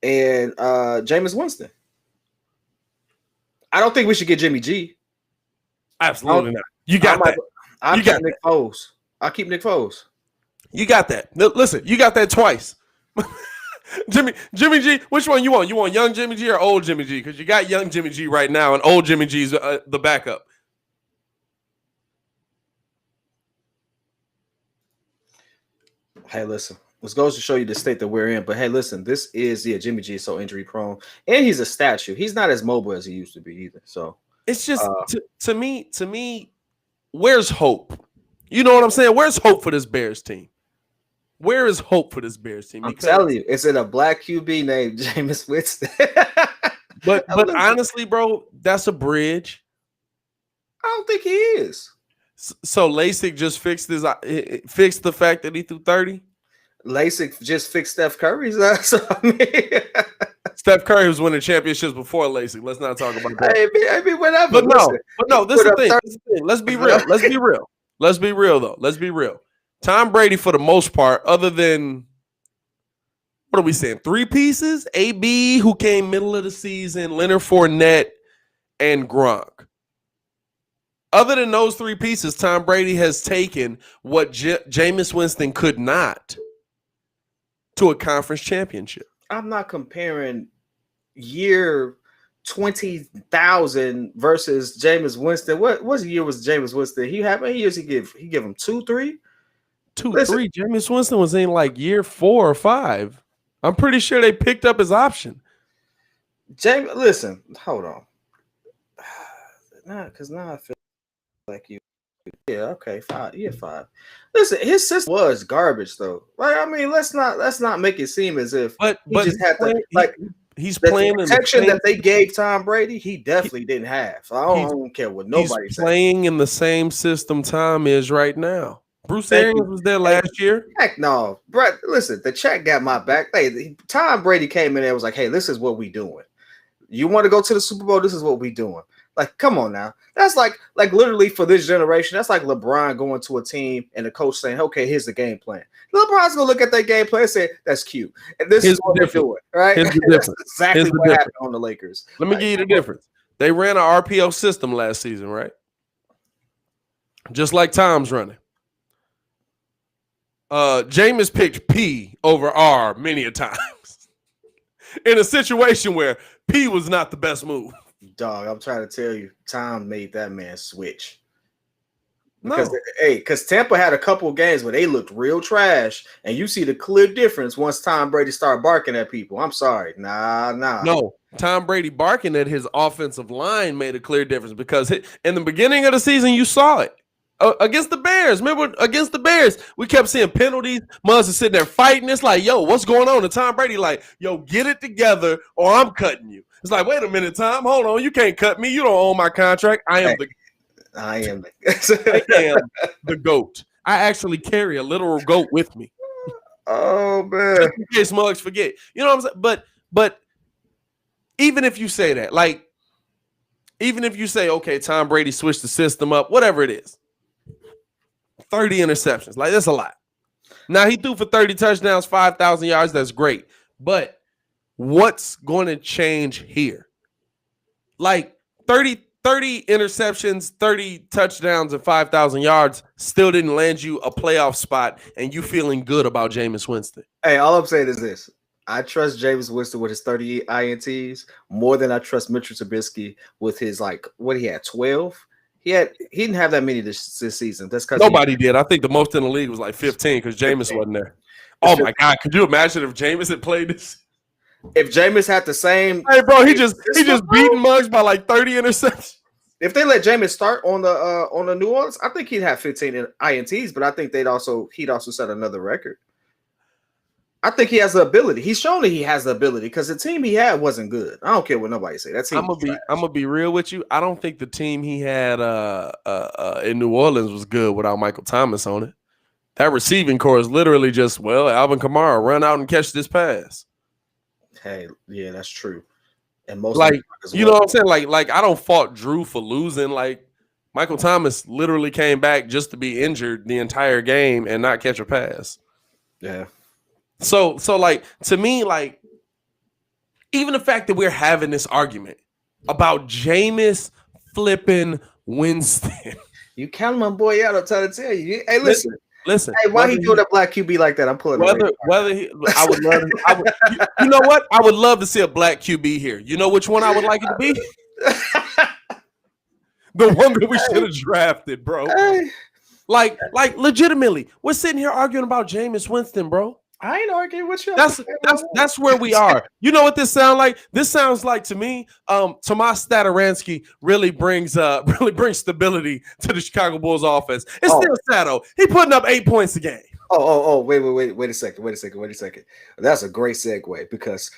and Jameis Winston. I don't think we should get Jimmy G. Absolutely not. You got that. I'll keep Nick Foles. I'll keep Nick Foles. You got that. Listen, you got that twice. Jimmy G, which one you want? You want young Jimmy G or old Jimmy G? Because you got young Jimmy G right now, and old Jimmy G's the backup. Hey, listen. This goes to show you the state that we're in. But hey, listen, this is Jimmy G is so injury prone, and he's a statue. He's not as mobile as he used to be either. So it's just to me, where's hope? You know what I'm saying? Where's hope for this Bears team? Where is hope for this Bears team? I'm telling you, it's in a black QB named Jameis Winston. but honestly, bro, that's a bridge. I don't think he is. So LASIK just fixed the fact that he threw 30? LASIK just fixed Steph Curry's. So, I mean, Steph Curry was winning championships before LASIK. Let's not talk about that. I mean, whatever. But no, this is the thing. Let's be real. Let's be real, though. Let's be real. Tom Brady, for the most part, other than, what are we saying, 3 pieces? AB, who came middle of the season, Leonard Fournette, and Gronk. Other than those 3 pieces, Tom Brady has taken what Jameis Winston could not to a conference championship. I'm not comparing year 20,000 versus Jameis Winston. What year was Jameis Winston? How many years he give him 2, 3? 2, 3. Jameis Winston was in like year 4 or 5. I'm pretty sure they picked up his option. Listen, hold on. Because now I feel like you. Yeah, okay, 5. Yeah, 5. Listen, his system was garbage though. Like, I mean, let's not make it seem as if he just had to like. He's playing the protection that they gave Tom Brady. He definitely didn't have. So I don't care what nobody says. He's playing in the same system Tom is right now. Bruce Arians was there last year. Heck no, Brett. Listen, the check got my back. Hey, Tom Brady came in there and was like, "Hey, this is what we doing. You want to go to the Super Bowl? This is what we doing." Like, come on now. That's like literally for this generation. That's like LeBron going to a team and the coach saying, "Okay, here's the game plan." LeBron's gonna look at that game plan and say, "That's cute," and this is what they're doing, right? That's exactly what happened on the Lakers. Let me give you the difference. They ran an RPO system last season, right? Just like Tom's running. Jameis picked P over R many a times in a situation where P was not the best move. Dog, I'm trying to tell you, Tom made that man switch. Because Tampa had a couple of games where they looked real trash, and you see the clear difference once Tom Brady started barking at people. I'm sorry, nah. No, Tom Brady barking at his offensive line made a clear difference because in the beginning of the season you saw it against the Bears. Remember, against the Bears, we kept seeing penalties. Muzz is sitting there fighting. It's like, yo, what's going on? And Tom Brady like, yo, get it together or I'm cutting you. It's like, wait a minute, Tom, hold on, you can't cut me. You don't own my contract. I am the GOAT. I actually carry a literal goat with me. Oh man, just in case Muggs forget. You know what I'm saying? But even if you say that, like, even if you say, okay, Tom Brady switched the system up, whatever it is, 30 interceptions, like that's a lot. Now he threw for 30 touchdowns, 5,000 yards. That's great. But what's going to change here? Like 30 interceptions, 30 touchdowns, and 5,000 yards still didn't land you a playoff spot, and you feeling good about Jameis Winston. Hey, all I'm saying is this. I trust Jameis Winston with his 38 INTs more than I trust Mitchell Trubisky with his, like, what he had, 12? He didn't have that many this season. That's because nobody did. I think the most in the league was like 15 because Jameis wasn't there. Oh, my God. Could you imagine if Jameis had played this? If Jameis had the same, hey bro, he just beating Muggs by like 30 interceptions. If they let Jameis start on the New Orleans, I think he'd have 15 INTs, but I think he'd also set another record. I think he has the ability. He's shown that he has the ability because the team he had wasn't good. I don't care what nobody say. That team. I'm gonna be real with you. I don't think the team he had in New Orleans was good without Michael Thomas on it. That receiving core is literally just, well, Alvin Kamara, run out and catch this pass. Hey, yeah, that's true. And most like, you know what I'm saying? Like I don't fault Drew for losing. Like Michael Thomas literally came back just to be injured the entire game and not catch a pass. Yeah. So like, to me, like, even the fact that we're having this argument about Jameis flipping Winston. You count my boy out, I'm trying to tell you. Hey, listen. Hey, why he doing a black QB like that? I'm pulling I would love you know what? I would love to see a black QB here. You know which one I would like it to be? The one that we should have drafted, bro. Hey. Like legitimately, we're sitting here arguing about Jameis Winston, bro. I ain't arguing with you. That's where we are. You know what this sounds like? This sounds like to me, Tomas Stadaransky really brings stability to the Chicago Bulls offense. It's still Sato. He putting up 8 points a game. Wait a second. That's a great segue because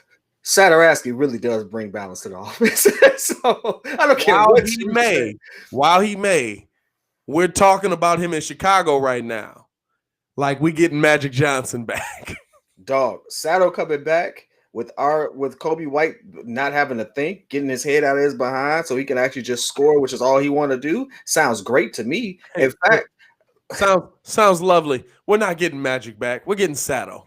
Stadaransky really does bring balance to the offense. So I don't care While he may, we're talking about him in Chicago right now. Like we getting Magic Johnson back. Dog, Sato coming back with Coby White not having to think, getting his head out of his behind so he can actually just score, which is all he want to do. Sounds great to me. In fact, sounds lovely. We're not getting Magic back. We're getting Sato.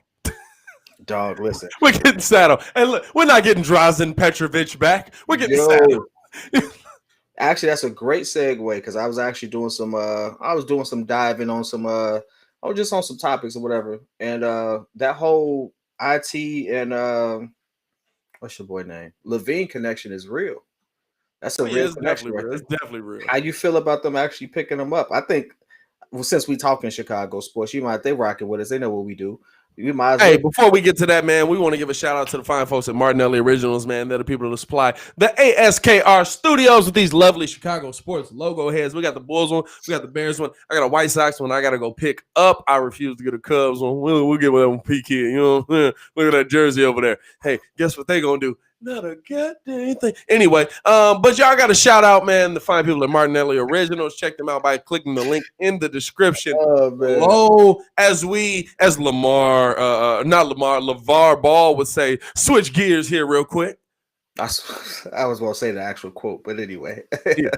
Dog, listen. We're getting Sato. And look, we're not getting Drazen Petrovic back. We're getting Sato. Actually, that's a great segue because I was actually doing some diving on some I was just on some topics or whatever. And that whole IT and what's your boy name? LaVine connection is real. That's a real connection. It's definitely real. How you feel about them actually picking them up? I think since we talk in Chicago sports, they rocking with us. They know what we do. Before we get to that, man, we want to give a shout out to the fine folks at Martinelli Originals, man. They're the people that supply the ASKR studios with these lovely Chicago sports logo heads. We got the Bulls one, we got the Bears one, I got a White Sox one. I got to go pick up. I refuse to get a Cubs one. We'll get one PK. You know, look at that jersey over there. Hey, guess what they gonna do? Not a goddamn thing. Anyway, but y'all got to shout out, man, the fine people at Martinelli Originals. Check them out by clicking the link in the description. Low, as LeVar Ball would say, switch gears here real quick. I was going to say the actual quote, but anyway. Yeah,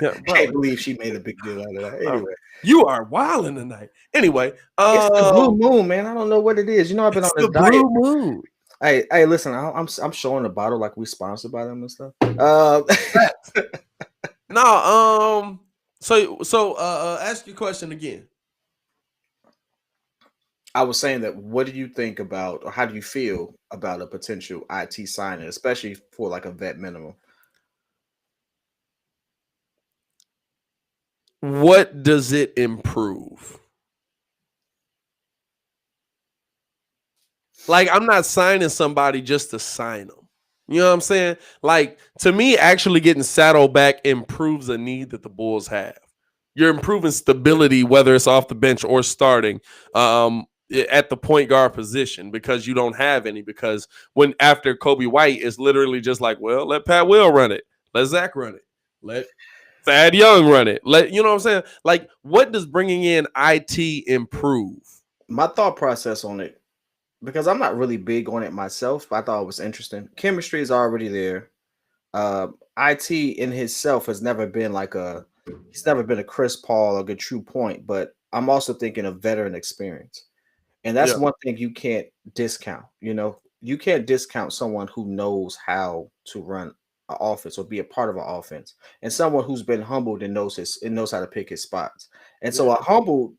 I can't believe she made a big deal out of that. Anyway. You are wilding tonight. Anyway. It's the blue moon, man. I don't know what it is. You know, I've been on the diet. Blue moon. Hey, listen, I'm showing the bottle like we sponsored by them and stuff. So ask your question again. I was saying that what do you think about, or how do you feel about a potential IT signing, especially for like a vet minimum? what does it improve? Like, I'm not signing somebody just to sign them. You know what I'm saying? Like, to me, actually getting Saddleback improves a need that the Bulls have. You're improving stability, whether it's off the bench or starting at the point guard position, because you don't have any. Because when after Coby White is literally just like, well, let Pat Will run it. Let Zach run it. Let Thad Young run it. You know what I'm saying? Like, what does bringing in IT improve? My thought process on it, because I'm not really big on it myself, but I thought it was interesting. Chemistry is already there. IT in himself has never been he's never been a Chris Paul or a true point, but I'm also thinking of veteran experience. And that's one thing you can't discount. You can't discount someone who knows how to run an offense or be a part of an offense, and someone who's been humbled and knows how to pick his spots. And so a humbled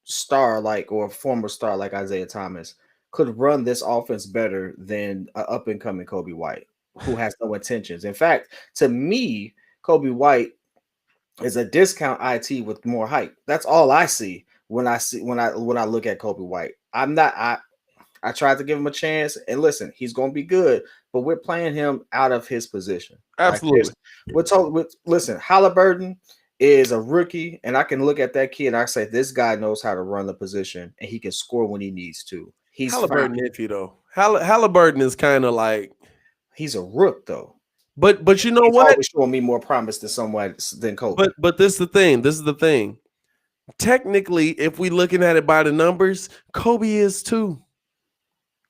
star or a former star like Isaiah Thomas could run this offense better than an up and coming Coby White, who has no intentions. In fact, to me, Coby White is a discount IT with more hype. That's all I see when I look at Coby White. I tried to give him a chance, and listen, he's going to be good, but we're playing him out of his position. Absolutely. Listen, Halliburton is a rookie, and I can look at that kid and I say, this guy knows how to run the position, and he can score when he needs to. He's Halliburton iffy though. Halliburton is kind of like, he's a rook though. But you know he's what? Always showing me more promise than Coby. But this is the thing. This is the thing. Technically, if we looking at it by the numbers, Coby is too.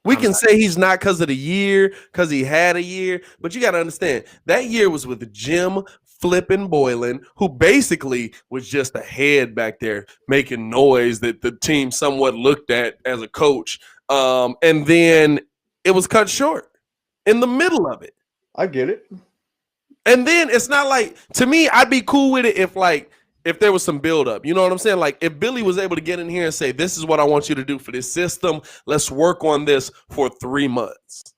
We can say he's not because of the year, because he had a year, but you got to understand that year was with Jim flipping Boylan, who basically was just a head back there making noise that the team somewhat looked at as a coach. And then it was cut short in the middle of it. I get it. And then it's not like, to me, I'd be cool with it if there was some buildup. You know what I'm saying? Like, if Billy was able to get in here and say, this is what I want you to do for this system. Let's work on this for 3 months.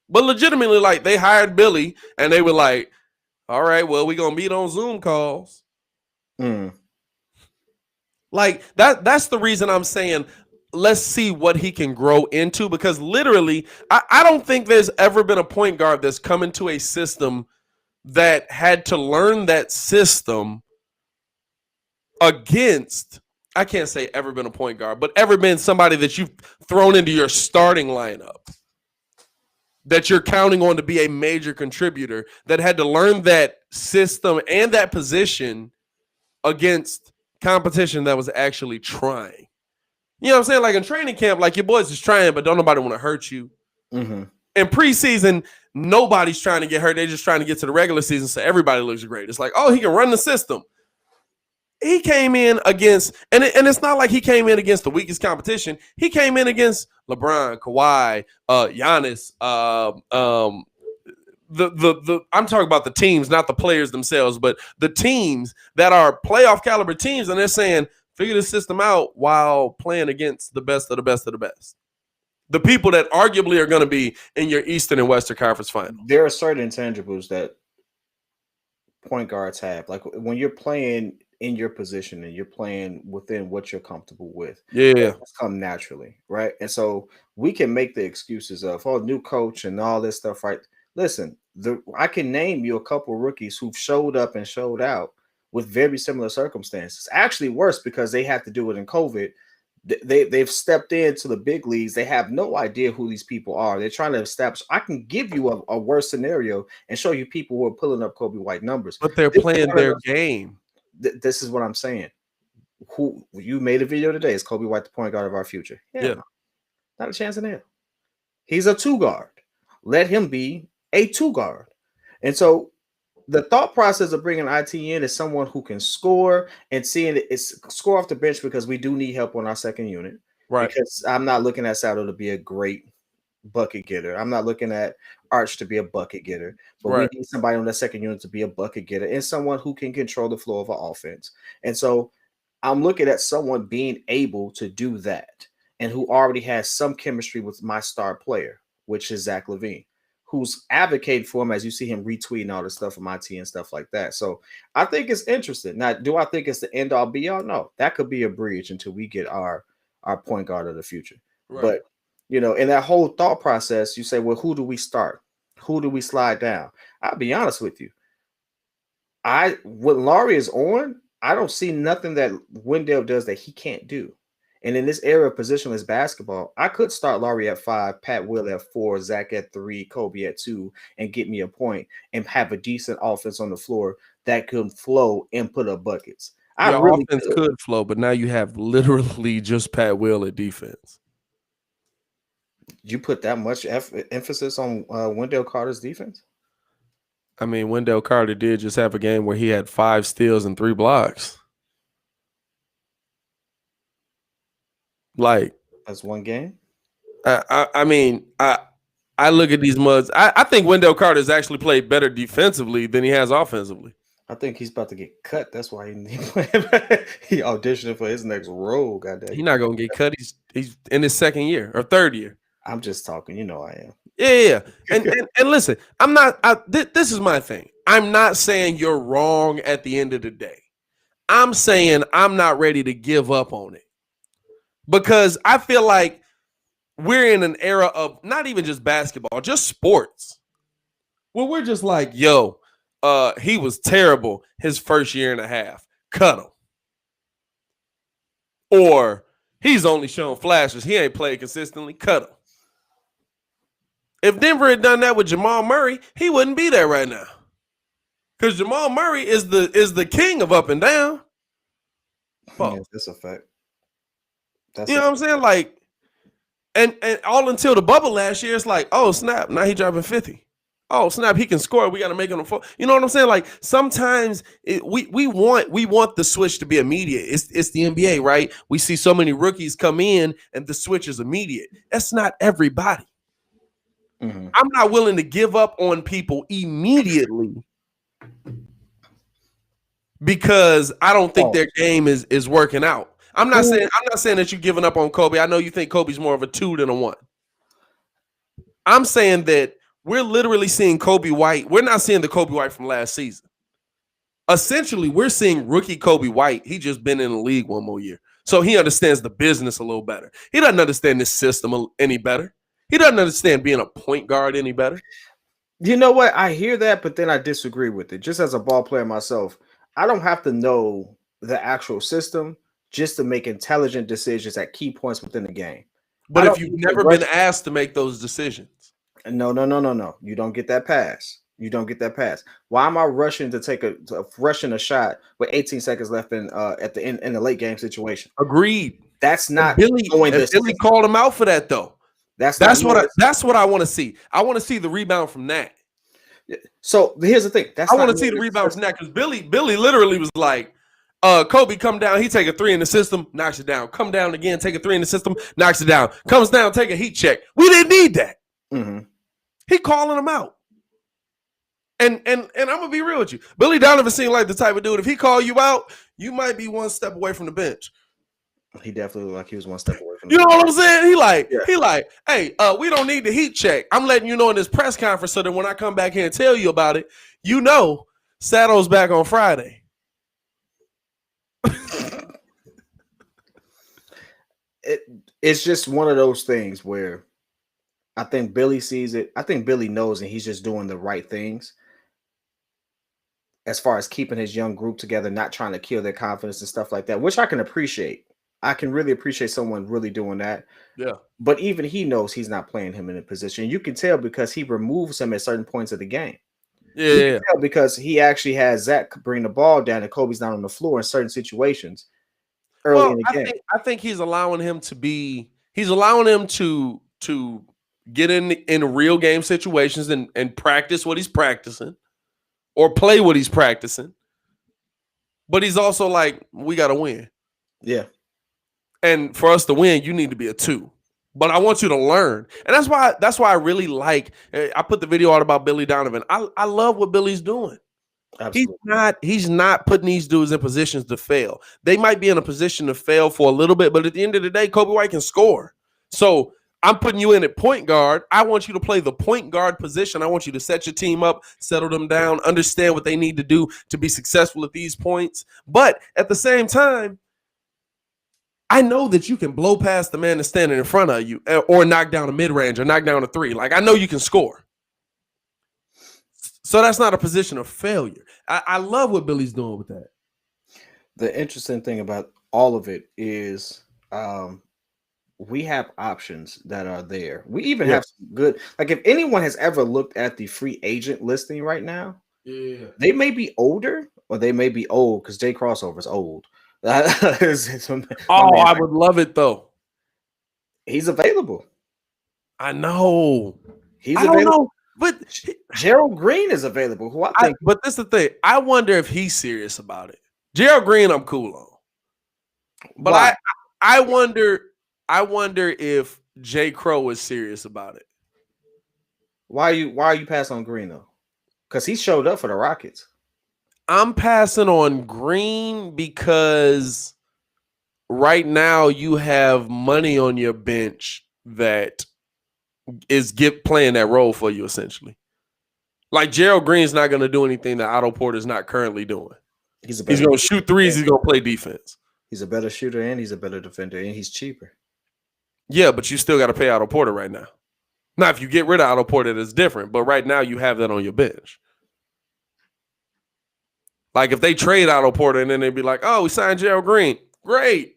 But legitimately, like, they hired Billy and they were like, all right, well, we're going to meet on Zoom calls. Like, that's the reason I'm saying, let's see what he can grow into, because literally, I don't think there's ever been a point guard that's come into a system that had to learn that system against, I can't say ever been a point guard, but ever been somebody that you've thrown into your starting lineup that you're counting on to be a major contributor, that had to learn that system and that position against competition that was actually trying. You know what I'm saying? Like in training camp, like your boys is trying, but don't nobody want to hurt you. Mm-hmm. In preseason, nobody's trying to get hurt. They're just trying to get to the regular season so everybody looks great. It's like, oh, he can run the system. He came in against, and it's not like he came in against the weakest competition. He came in against LeBron, Kawhi, Giannis. I'm talking about the teams, not the players themselves, but the teams that are playoff caliber teams, and they're saying, figure the system out while playing against the best of the best of the best. The people that arguably are going to be in your Eastern and Western Conference final. There are certain intangibles that point guards have. Like when you're playing in your position and you're playing within what you're comfortable with. Yeah. That's come naturally, right? And so we can make the excuses of, new coach and all this stuff, right? Listen, I can name you a couple of rookies who've showed up and showed out with very similar circumstances. Actually worse, because they had to do it in COVID. They've stepped into the big leagues. They have no idea who these people are. They're trying to establish. I can give you a worse scenario and show you people who are pulling up Coby White numbers. But they're playing their game. This is what I'm saying. Who you made a video today? Is Coby White the point guard of our future? Yeah. Not a chance in hell. He's a 2 guard. Let him be a 2 guard. And so the thought process of bringing IT in is someone who can score and seeing it's score off the bench, because we do need help on our second unit. Right. Because I'm not looking at Saddle to be a great bucket getter. I'm not looking at Arch to be a bucket getter, but we need somebody on the second unit to be a bucket getter and someone who can control the flow of our offense. And so I'm looking at someone being able to do that and who already has some chemistry with my star player, which is Zach LaVine, who's advocating for him, as you see him retweeting all this stuff from IT and stuff like that. So I think it's interesting. Now, do I think it's the end all be all? No, that could be a bridge until we get our point guard of the future. Right. But in that whole thought process, you say, well, who do we start? Who do we slide down? I'll be honest with you. When Laurie is on, I don't see nothing that Wendell does that he can't do. And in this era of positionless basketball, I could start Laurie at 5, Pat Will at 4, Zach at 3, Coby at 2, and get me a point and have a decent offense on the floor that could flow and put up buckets. Your offense could flow, but now you have literally just Pat Will at defense. You put that much emphasis on Wendell Carter's defense? I mean, Wendell Carter did just have a game where he had 5 steals and 3 blocks. Like, that's one game. I mean, I look at these muds. I think Wendell Carter's actually played better defensively than he has offensively. I think he's about to get cut. That's why he auditioning for his next role. Goddamn, he's not gonna get cut. He's in his second year or third year. I'm just talking. I am. Yeah. And listen, I'm not. This is my thing. I'm not saying you're wrong at the end of the day. I'm saying I'm not ready to give up on it. Because I feel like we're in an era of not even just basketball, just sports, where we're just like, yo, he was terrible his first year and a half. Cut him. Or he's only shown flashes. He ain't played consistently. Cut him. If Denver had done that with Jamal Murray, he wouldn't be there right now. Because Jamal Murray is the king of up and down. Yes, that's a fact. You know what I'm saying? Like, and all until the bubble last year, it's like, oh, snap, now he dropping 50. Oh, snap, he can score. We got to make him a 4. You know what I'm saying? Like, sometimes we want the switch to be immediate. It's the NBA, right? We see so many rookies come in and the switch is immediate. That's not everybody. Mm-hmm. I'm not willing to give up on people immediately because I don't think their game is working out. I'm not saying that you're giving up on Coby. I know you think Kobe's more of a 2 than a 1. I'm saying that we're literally seeing Coby White. We're not seeing the Coby White from last season. Essentially, we're seeing rookie Coby White. He just been in the league one more year. So he understands the business a little better. He doesn't understand this system any better. He doesn't understand being a point guard any better. You know what? I hear that, but then I disagree with it. Just as a ball player myself, I don't have to know the actual system just to make intelligent decisions at key points within the game. But if you've never been asked to make those decisions. No. You don't get that pass. Why am I rushing to rushing a shot with 18 seconds left in the late game situation? Agreed. That's not Billy called him out for that though. That's what I want to see. I want to see the rebound from that. So here's the thing. I want to see the rebound from that because Billy literally was like, Coby, come down. He take a 3 in the system, knocks it down. Come down again, take a 3 in the system, knocks it down. Comes down, take a heat check. We didn't need that. Mm-hmm. He calling him out. And I'm gonna be real with you. Billy Donovan seemed like the type of dude. If he call you out, you might be one step away from the bench. He definitely looked like he was one step away from the bench. You know what I'm saying? He like, hey, we don't need the heat check. I'm letting you know in this press conference so that when I come back here and tell you about it, you know Sato's back on Friday. It's just one of those things where I think Billy sees it. I think Billy knows, and he's just doing the right things as far as keeping his young group together, not trying to kill their confidence and stuff like that, which I can appreciate. I can really appreciate someone really doing that. Yeah. But even he knows he's not playing him in a position. You can tell because he removes him at certain points of the game. Yeah. You can tell because he actually has Zach bring the ball down and Kobe's not on the floor in certain situations. Early in the game. I think he's allowing him to get in real game situations and practice what he's practicing or play what he's practicing. But he's also like, we got to win. Yeah. And for us to win, you need to be a 2. But I want you to learn. And that's why I really like, I put the video out about Billy Donovan. I love what Billy's doing. Absolutely. He's not putting these dudes in positions to fail. They might be in a position to fail for a little bit, but at the end of the day, Coby White can score. So I'm putting you in at point guard. I want you to play the point guard position. I want you to set your team up, settle them down, understand what they need to do to be successful at these points. But at the same time, I know that you can blow past the man that's standing in front of you or knock down a mid-range or knock down a three. Like, I know you can score. So that's not a position of failure. I love what Billy's doing with that. The interesting thing about all of it is we have options that are there. We even have some good, like if anyone has ever looked at the free agent listing right now, they may be older or they may be old because Jay Crossover is old. I would love it though. He's available. I know. He's available. Don't know, but Gerald Green is available. Who I think. But this is the thing. I wonder if he's serious about it. Gerald Green, I'm cool on. But I wonder if Jay Crow is serious about it. Why are you passing on Green though? Because he showed up for the Rockets. I'm passing on Green because right now you have money on your bench that is playing that role for you essentially. Like Gerald Green's not going to do anything that Otto Porter's not currently doing. He's going to shoot threes. He's going to play defense. He's a better shooter and he's a better defender and he's cheaper. Yeah, but you still got to pay Otto Porter right now. Now, if you get rid of Otto Porter, that's different. But right now, you have that on your bench. Like if they trade Otto Porter and then they'd be like, "Oh, we signed Gerald Green, great."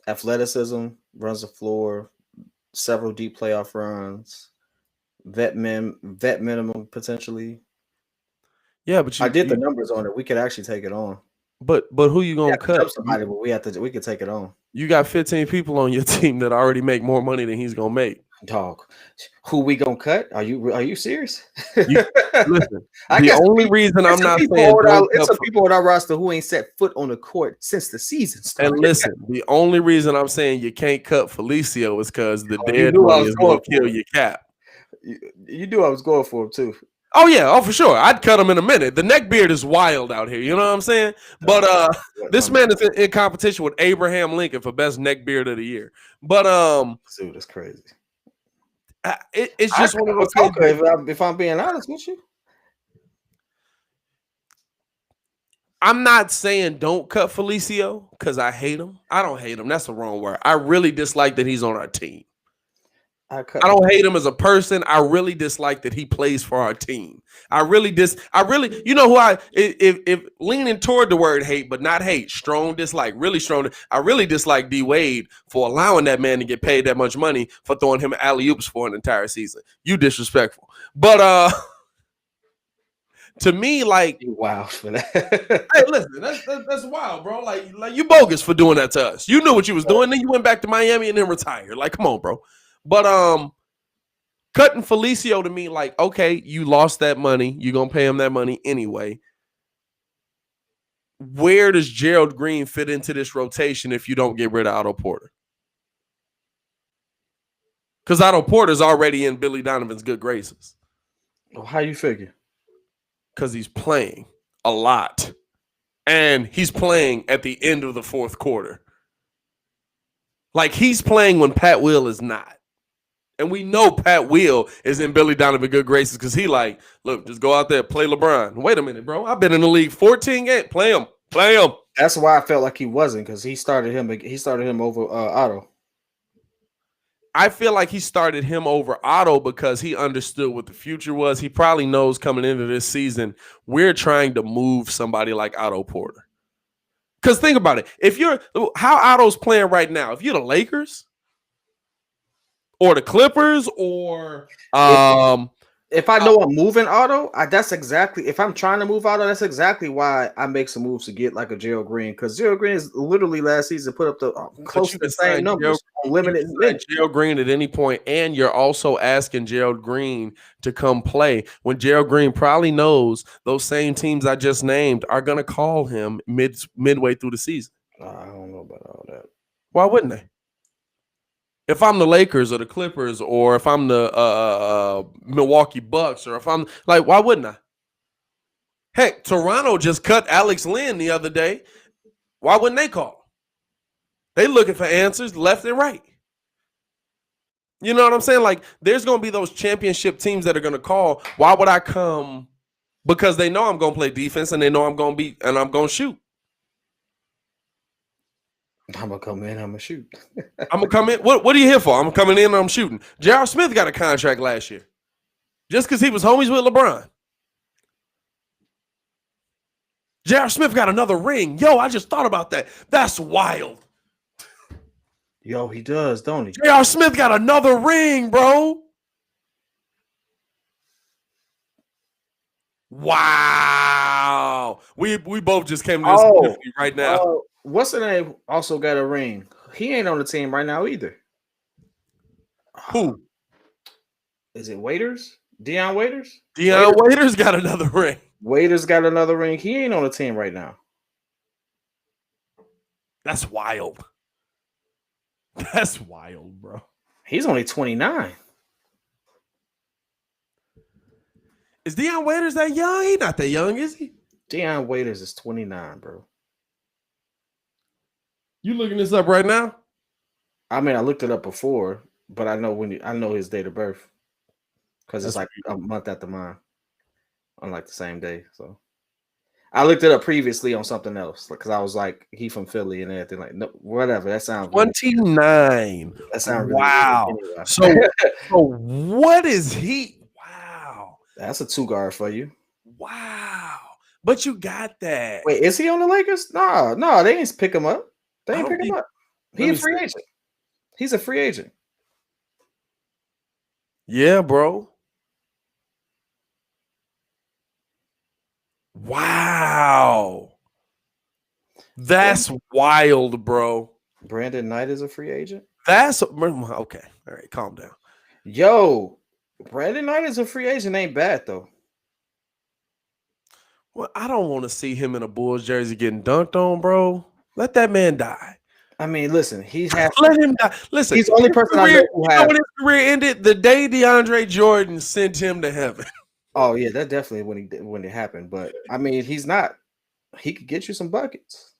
Athleticism, runs the floor, several deep playoff runs, vet minimum potentially. Yeah, but I did the numbers on it. We could actually take it on. But who you gonna cut? Somebody, but we could take it on. You got 15 people on your team that already make more money than he's gonna make. Dog, who we gonna cut? Are you serious? Listen, the only reason I'm not saying it's some people on our roster who ain't set foot on the court since the season started. And listen, the only reason I'm saying you can't cut Felicio is because the dead money is gonna kill your cap. You knew I was going for him too. Oh yeah, for sure. I'd cut him in a minute. The neck beard is wild out here. You know what I'm saying? But this man is in competition with Abraham Lincoln for best neck beard of the year. But dude, that's crazy. It's just one of those things. If I'm being honest with you, I'm not saying don't cut Felicio because I hate him. I don't hate him. That's the wrong word. I really dislike that he's on our team. I don't hate him as a person. I really dislike that he plays for our team. You know who if leaning toward the word hate, but not hate, strong dislike, really strong. I really dislike D Wade for allowing that man to get paid that much money for throwing him alley-oops for an entire season. You disrespectful. But to me, like, you wild for that. Hey, listen, that's wild, bro. Like you bogus for doing that to us. You knew what you was doing, then you went back to Miami and then retired. Like, come on, bro. But cutting Felicio to me, like, okay, you lost that money. You're going to pay him that money anyway. Where does Gerald Green fit into this rotation if you don't get rid of Otto Porter? Because Otto Porter's already in Billy Donovan's good graces. Well, how you figure? Because he's playing a lot. And he's playing at the end of the fourth quarter. Like, he's playing when Pat Will is not. And we know Pat Will is in Billy Donovan good graces because he like, look, just go out there, play LeBron. Wait a minute, bro. I've been in the league 14 games. Play him. That's why I felt like he wasn't, because he started him over Otto. I feel like he started him over Otto because he understood what the future was. He probably knows coming into this season, we're trying to move somebody like Otto Porter. Because think about it. How Otto's playing right now, if you're the Lakers, or the Clippers, or if I know I'm moving Otto, that's exactly, if I'm trying to move Otto, that's exactly why I make some moves to get like a Gerald Green, because Gerald Green is literally last season put up the close to the same numbers on limited minutes. Gerald Green at any point, and you're also asking Gerald Green to come play when Gerald Green probably knows those same teams I just named are going to call him midway through the season. I don't know about all that. Why wouldn't they? If I'm the Lakers or the Clippers, or if I'm the Milwaukee Bucks, or if I'm like, why wouldn't I? Heck, Toronto just cut Alex Lynn the other day. Why wouldn't they call? They looking for answers left and right. You know what I'm saying? Like, there's going to be those championship teams that are going to call. Why would I come? Because they know I'm going to play defense and they know I'm going to be and I'm going to shoot. I'm gonna come in. I'm gonna shoot. I'm gonna come in. What are you here for? I'm coming in and I'm shooting. J.R. Smith got a contract last year, just because he was homies with LeBron. J.R. Smith got another ring. Yo, I just thought about that. That's wild. Yo, he does, don't he? J.R. Smith got another ring, bro. Wow. We both just came to this epiphany right now. What's the name? Also got a ring. He ain't on the team right now either. Who? Is it Waiters? Deion Waiters? Deion Waiters got another ring. Waiters got another ring. He ain't on the team right now. That's wild. That's wild, bro. He's only 29. Is Deion Waiters that young? He not that young, is he? Deion Waiters is 29, bro. You looking this up right now? I mean, I looked it up before, but I know I know his date of birth because it's like a month after mine, on like the same day. So I looked it up previously on something else because I was like, he from Philly and everything. Like, no, whatever. That sounds 29. Really, that sounds really wow. Anyway. So what is he? Wow. That's a 2 guard for you. Wow. But you got that. Wait, is he on the Lakers? No, they ain't pick him up. They ain't pick him up. He's a free agent. He's a free agent. Yeah, bro. Wow. That's wild, bro. Brandon Knight is a free agent? That's okay. All right, calm down. Yo, Brandon Knight is a free agent. Ain't bad, though. Well, I don't want to see him in a Bulls jersey getting dunked on, bro. Let that man die. I mean, listen, let him die. Listen, he's the only person I know who has. When his career ended, the day DeAndre Jordan sent him to heaven. Oh yeah, that definitely when it happened. But I mean, he's not. He could get you some buckets.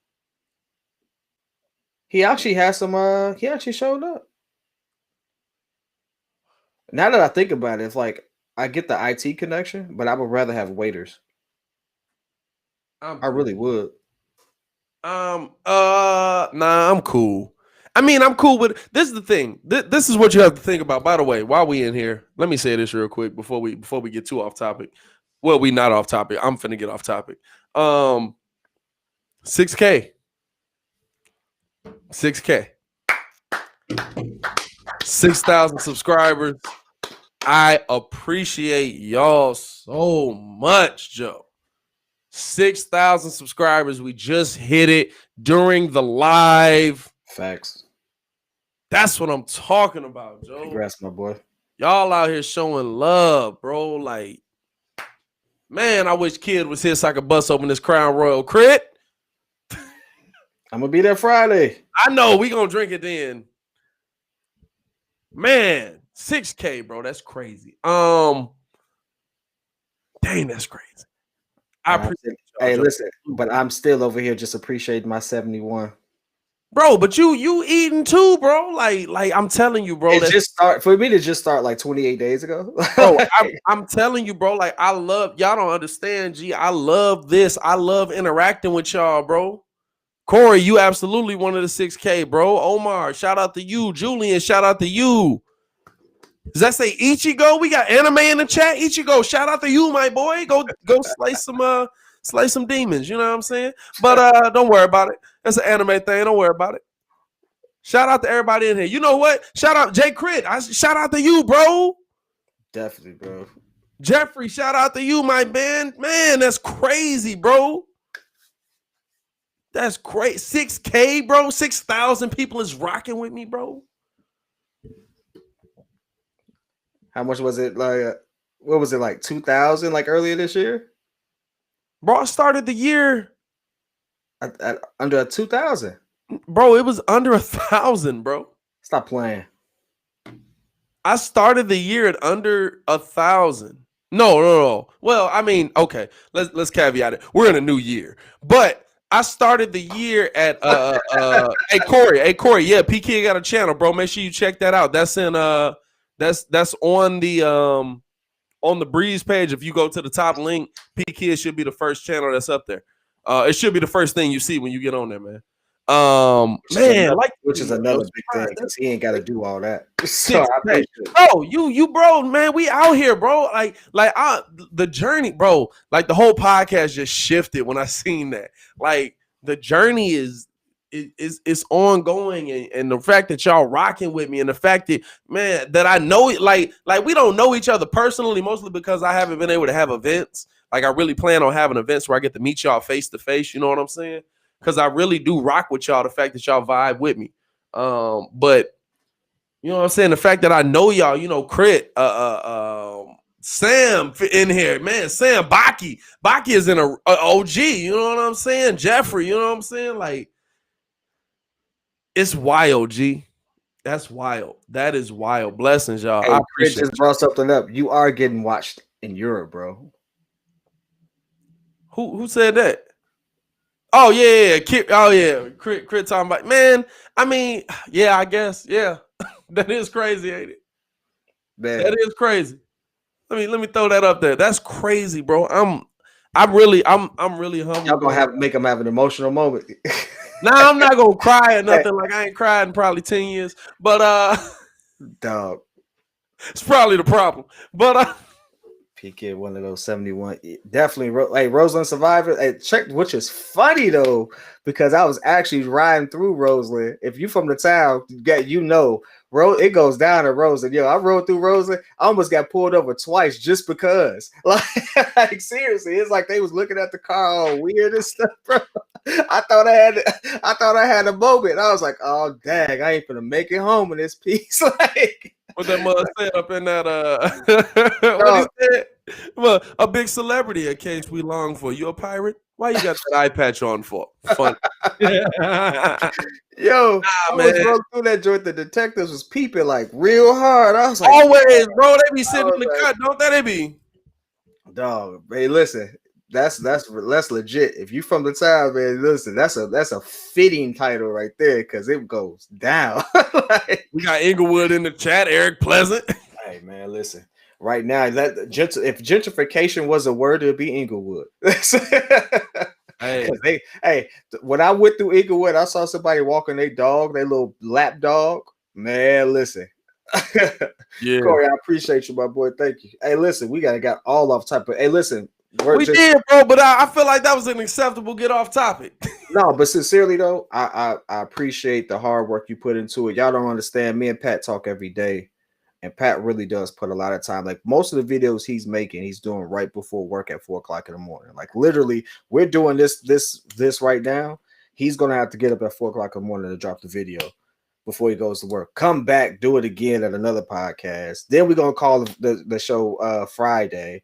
He actually has some. He actually showed up. Now that I think about it, it's like I get the IT connection, but I would rather have waiters. I really would. Nah, I'm cool. I mean, I'm cool with this is the thing. This is what you have to think about. By the way, while we in here, let me say this real quick before we get too off topic. Well, we not off topic. I'm finna get off topic. 6K. 6,000 subscribers. I appreciate y'all so much, Joe. 6,000 subscribers. We just hit it during the live. Facts. That's what I'm talking about, Joe. Congrats, my boy. Y'all out here showing love, bro. Like, man, I wish Kid was here so I could bust open this Crown Royal Crit. I'm gonna be there Friday. I know we gonna drink it then. Man, 6K, bro. That's crazy. Dang, that's crazy. I appreciate Hey, listen, but I'm still over here just appreciating my 71. Bro, but you eating too, bro. Like I'm telling you, bro. It just start for me to just start like 28 days ago. Bro, I'm telling you, bro. Like I love y'all don't understand, G. I love this. I love interacting with y'all, bro. Corey, you absolutely one of the 6K, bro. Omar, shout out to you. Julian, shout out to you. Does that say Ichigo? We got anime in the chat. Ichigo, shout out to you, my boy. Go slay some demons. You know what I'm saying? But don't worry about it. That's an anime thing. Don't worry about it. Shout out to everybody in here. You know what? Shout out Jay Crit. Shout out to you, bro. Definitely, bro. Jeffrey, shout out to you, my man. Man, that's crazy, bro. That's great. 6K, bro. 6,000 people is rocking with me, bro. How much was it? Like, what was it, like 2,000? Like earlier this year, bro. I started the year at under 2,000. Bro, it was under 1,000, bro. Stop playing. I started the year at under 1,000. No. Well, I mean, okay. Let's caveat it. We're in a new year, but I started the year at hey Corey, yeah, PK got a channel, bro. Make sure you check that out. That's in That's on the Breeze page. If you go to the top link, P Kids should be the first channel that's up there. It should be the first thing you see when you get on there, man. Which is another big thing because he ain't got to do all that. So I appreciate it. Bro, you, bro, man, we out here, bro. The journey, bro. Like the whole podcast just shifted when I seen that. Like the journey is ongoing, and the fact that y'all rocking with me, and the fact that, man, that I know it, like we don't know each other personally, mostly because I haven't been able to have events. Like I really plan on having events where I get to meet y'all face to face. You know what I'm saying? Because I really do rock with y'all. The fact that y'all vibe with me, but you know what I'm saying. The fact that I know y'all, you know, Crit, Sam in here, man. Sam Baki is in a OG. You know what I'm saying? Jeffrey, you know what I'm saying? Like. It's wild, G. That's wild. That is wild. Blessings, y'all. Hey, I appreciate just brought something up. You are getting watched in Europe, bro. Who said that? Oh, yeah. Oh, yeah. Crit talking about, man, I mean, yeah, I guess. Yeah. That is crazy, ain't it? Man. That is crazy. Let me throw that up there. That's crazy, bro. I'm really humble. Y'all gonna make him have an emotional moment. Nah, I'm not gonna cry or nothing. Like I ain't cried in probably 10 years. But dog. It's probably the problem. But PK, one of those 71. Definitely, hey, Roseland Survivor. Hey, check, which is funny though, because I was actually riding through Roseland. If you from the town, it goes down to Roseland. Yo, I rode through Roseland. I almost got pulled over twice just because. Like seriously, it's like they was looking at the car all weird and stuff, bro. I thought I had a moment. I was like, oh dang, I ain't gonna make it home in this piece. Like what that mother said up in that what he said? Well, a big celebrity, a case we long for. You a pirate? Why you got that eye patch on for? Fun. Yo, I was going through that joint. The detectives was peeping like real hard. I was like, always, bro. They be sitting in the cut, don't they be? Dog, hey, listen. That's legit. If you from the town, man, listen, that's a fitting title right there because it goes down. Like, we got Inglewood in the chat, Eric Pleasant. Hey man, listen. Right now, if gentrification was a word, it'd be Inglewood. Hey, when I went through Inglewood, I saw somebody walking their dog, their little lap dog. Man, listen. Yeah, Corey, I appreciate you, my boy. Thank you. Hey, listen, we got all off topic. Hey, listen. Did, bro, but I feel like that was an acceptable get off topic. No, but sincerely though, I appreciate the hard work you put into it. Y'all don't understand. Me and Pat talk every day, and Pat really does put a lot of time. Like most of the videos he's making, he's doing right before work at 4:00 in the morning. Like literally, we're doing this right now. He's gonna have to get up at 4:00 in the morning to drop the video before he goes to work. Come back, do it again at another podcast. Then we're gonna call the show Friday.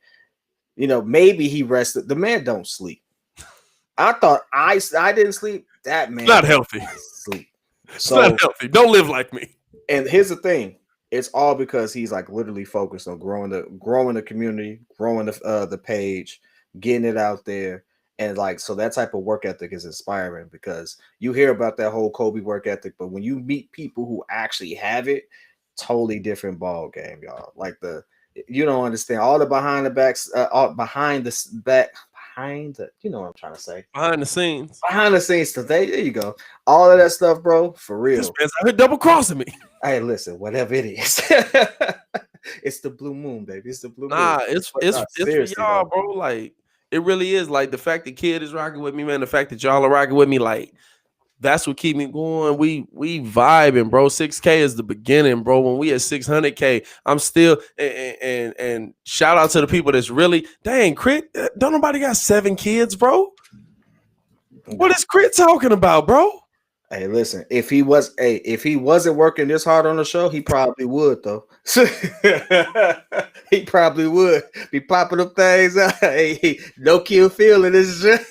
You know, maybe he rested. The man don't sleep. I thought I didn't sleep. That man not healthy. Sleep. It's not healthy. Don't live like me. And here's the thing: it's all because he's like literally focused on growing the community, growing the page, getting it out there, and like so that type of work ethic is inspiring because you hear about that whole Coby work ethic, but when you meet people who actually have it, totally different ball game, y'all. Like you don't understand all the behind the you know what I'm trying to say. Behind the scenes stuff. There you go. All of that stuff, bro. For real. This man's out here double crossing me. Hey, listen, whatever it is. It's the blue moon, baby. It's the blue moon. It's for y'all, bro. Like it really is. Like the fact that Kid is rocking with me, man. The fact that y'all are rocking with me, like that's what keep me going. We vibing, bro. 6K is the beginning, bro. When we at 600K, I'm still and shout out to the people that's really dang Crit. Don't nobody got 7 kids, bro. What is Crit talking about, bro? Hey, listen. If he wasn't working this hard on the show, he probably would though. He probably would be popping up things. Hey, no kill feeling this shit.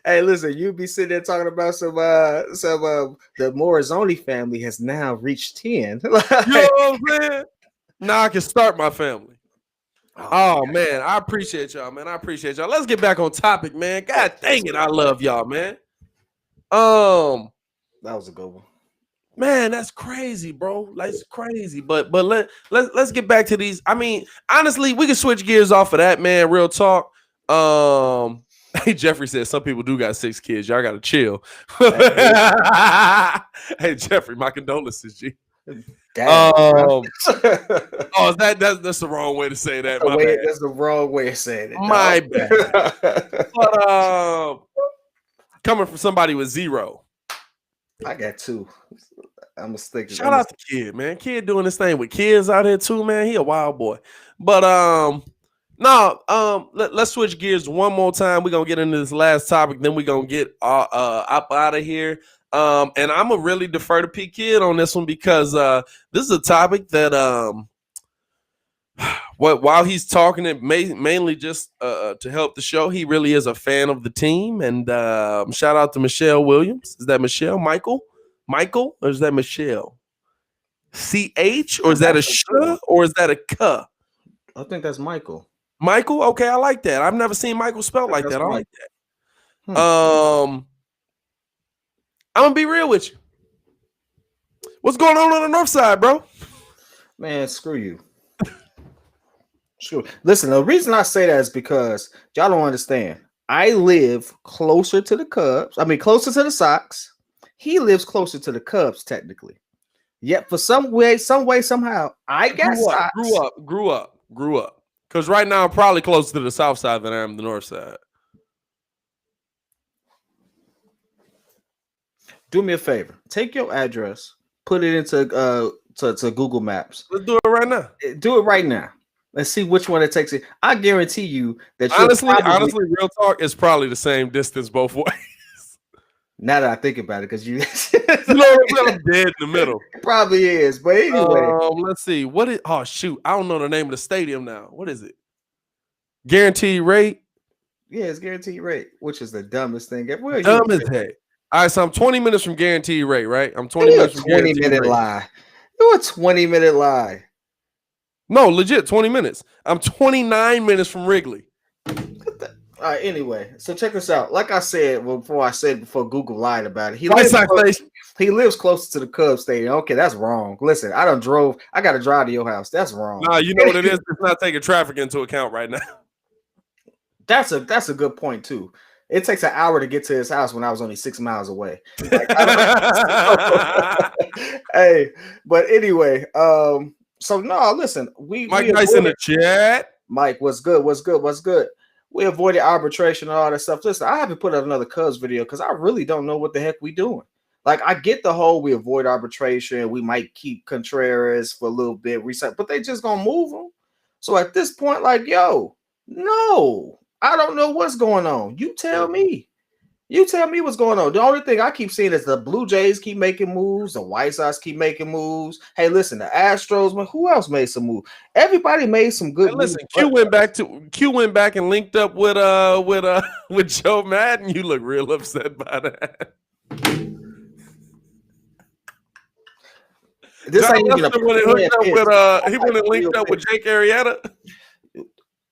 Hey, listen, you be sitting there talking about some the Morizoni family has now reached 10. You know what I'm saying? Now I can start my family. Oh man, I appreciate y'all, man. I appreciate y'all. Let's get back on topic, man. God dang it, I love y'all, man. That was a good one. Man, that's crazy, bro. Like, it's crazy. But let's get back to these. I mean, honestly, we can switch gears off of that, man. Real talk. Hey, Jeffrey said some people do got 6 kids. Y'all gotta chill. Hey, Jeffrey, my condolences, G. Damn. Oh, is that's the wrong way to say that. That's the wrong way of saying it. My bad. But coming from somebody with 0. I got 2. I'm mistaken. Shout out to Kid, man. Kid doing this thing with kids out here too, man. He a wild boy. But let's switch gears one more time. We're gonna get into this last topic, then we're gonna get up out of here. And I'm gonna really defer to P Kid on this one because this is a topic that while he's talking it mainly just to help the show, he really is a fan of the team. And shout out to Michelle Williams. Is that Michelle? Michael? Or is that Michelle? CH? Or is that a sh? Or is that a k? I think that's Michael. Michael? Okay, I like that. I've never seen Michael spelled like that. I like that. I'm gonna be real with you. What's going on the north side, bro? Man, screw you. Listen, the reason I say that is because y'all don't understand. I live closer to the Cubs. I mean, closer to the Sox. He lives closer to the Cubs, technically. Yet for some way, somehow, I got grew up. Because right now I'm probably closer to the south side than I am the north side. Do me a favor. Take your address, put it into to Google Maps. Let's do it right now. Do it right now. Let's see which one it takes it. I guarantee you that honestly, real talk is probably the same distance both ways. Now that I think about it, because you know I'm dead in the middle. It probably is, but anyway. Let's see. Oh shoot, I don't know the name of the stadium now. What is it? Guaranteed rate? Yeah, it's guaranteed rate, which is the dumbest thing ever. Dumb as heck. All right, so I'm 20 minutes from guaranteed rate, right? I'm 20 minutes from guaranteed rate. 20-minute lie. You're a 20-minute lie. No, legit, 20 minutes. I'm 29 minutes from Wrigley. All right, anyway, so check this out. Like I said, before Google lied about it, he lives closer to the Cubs stadium. Okay, that's wrong. Listen, I got to drive to your house. That's wrong. Nah, you know what it is? It's not taking traffic into account right now. That's a good point too. It takes an hour to get to his house when I was only 6 miles away. Hey, but anyway, so no, listen, Mike Nice in the chat. Mike, what's good? We avoided arbitration and all that stuff. Listen, I haven't put out another Cubs video because I really don't know what the heck we doing. Like, I get the whole we avoid arbitration. We might keep Contreras for a little bit, reset, but they just gonna move him. So at this point, like, yo, no, I don't know what's going on. You tell me. What's going on. The only thing I keep seeing is the Blue Jays keep making moves. The White Sox keep making moves. Hey, listen, the Astros, man, who else made some moves? Everybody made some good moves. Listen, Q went back and linked up with Joe Madden. You look real upset by that. This ain't even he went and linked up with Jake Arrieta.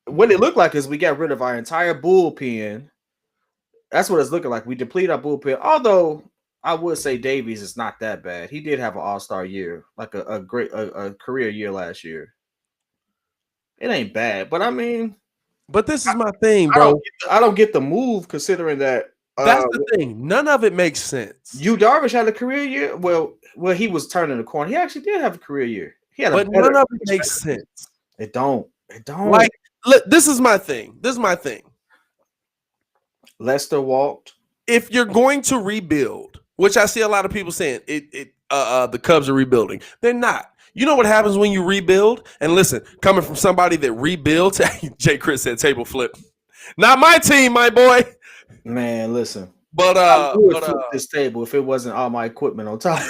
What it looked like is we got rid of our entire bullpen. That's what it's looking like. We deplete our bullpen. Although I would say Davies is not that bad. He did have an all-star year, like a great career year last year. It ain't bad, but I mean, but this is my thing, bro. I don't get the move considering that. That's the thing. None of it makes sense. Yu Darvish had a career year. Well, he was turning the corner. He actually did have a career year. But none of it makes sense. It don't. Like, look, this is my thing. Lester walked. If you're going to rebuild, which I see a lot of people saying, the Cubs are rebuilding. They're not. You know what happens when you rebuild? And listen, coming from somebody that rebuilds, Jay Chris said table flip. Not my team, my boy. Man, listen. But I would flip this table if it wasn't all my equipment on top.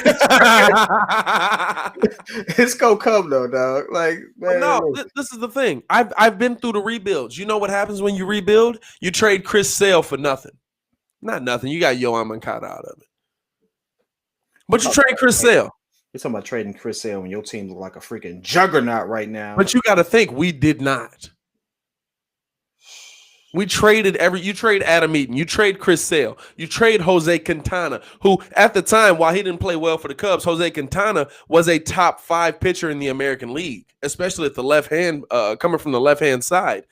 It's gonna come though, dog. Like, man, no, this is the thing. I've been through the rebuilds. You know what happens when you rebuild? You trade Chris Sale for nothing. Not nothing. You got Yoan Moncada out of it. But you trade Chris Sale. You're talking about trading Chris Sale when your team look like a freaking juggernaut right now. But you got to think we did not. You trade Adam Eaton, you trade Chris Sale, you trade Jose Quintana, who at the time, while he didn't play well for the Cubs, Jose Quintana was a top 5 pitcher in the American League, especially at the left hand, coming from the left hand side.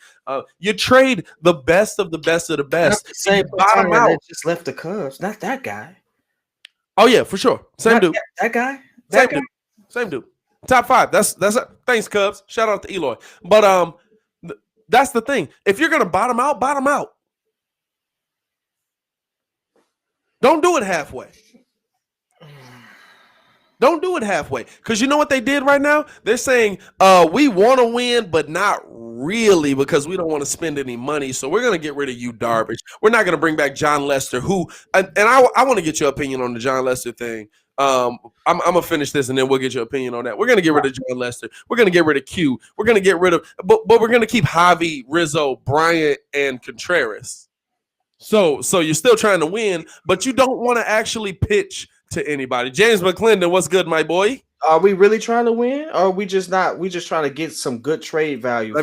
You trade the best of the best of the best. Not the same bottom out that just left the Cubs, not that guy. Oh yeah, for sure, same dude. That guy, same dude. Top 5. That's thanks Cubs. Shout out to Eloy, but that's the thing. If you're going to bottom out, bottom out. Don't do it halfway. Don't do it halfway. Because you know what they did right now? They're saying, we want to win, but not really because we don't want to spend any money. So we're going to get rid of you, Darvish. We're not going to bring back Jon Lester, who, and I want to get your opinion on the Jon Lester thing. I'm going to finish this and then we'll get your opinion on that. We're going to get rid of Jon Lester. We're going to get rid of Q. We're going to get rid of, but we're going to keep Javi, Rizzo, Bryant, and Contreras. So you're still trying to win, but you don't want to actually pitch to anybody. James McClendon, what's good, my boy? Are we really trying to win? Or are we just not? We just trying to get some good trade value.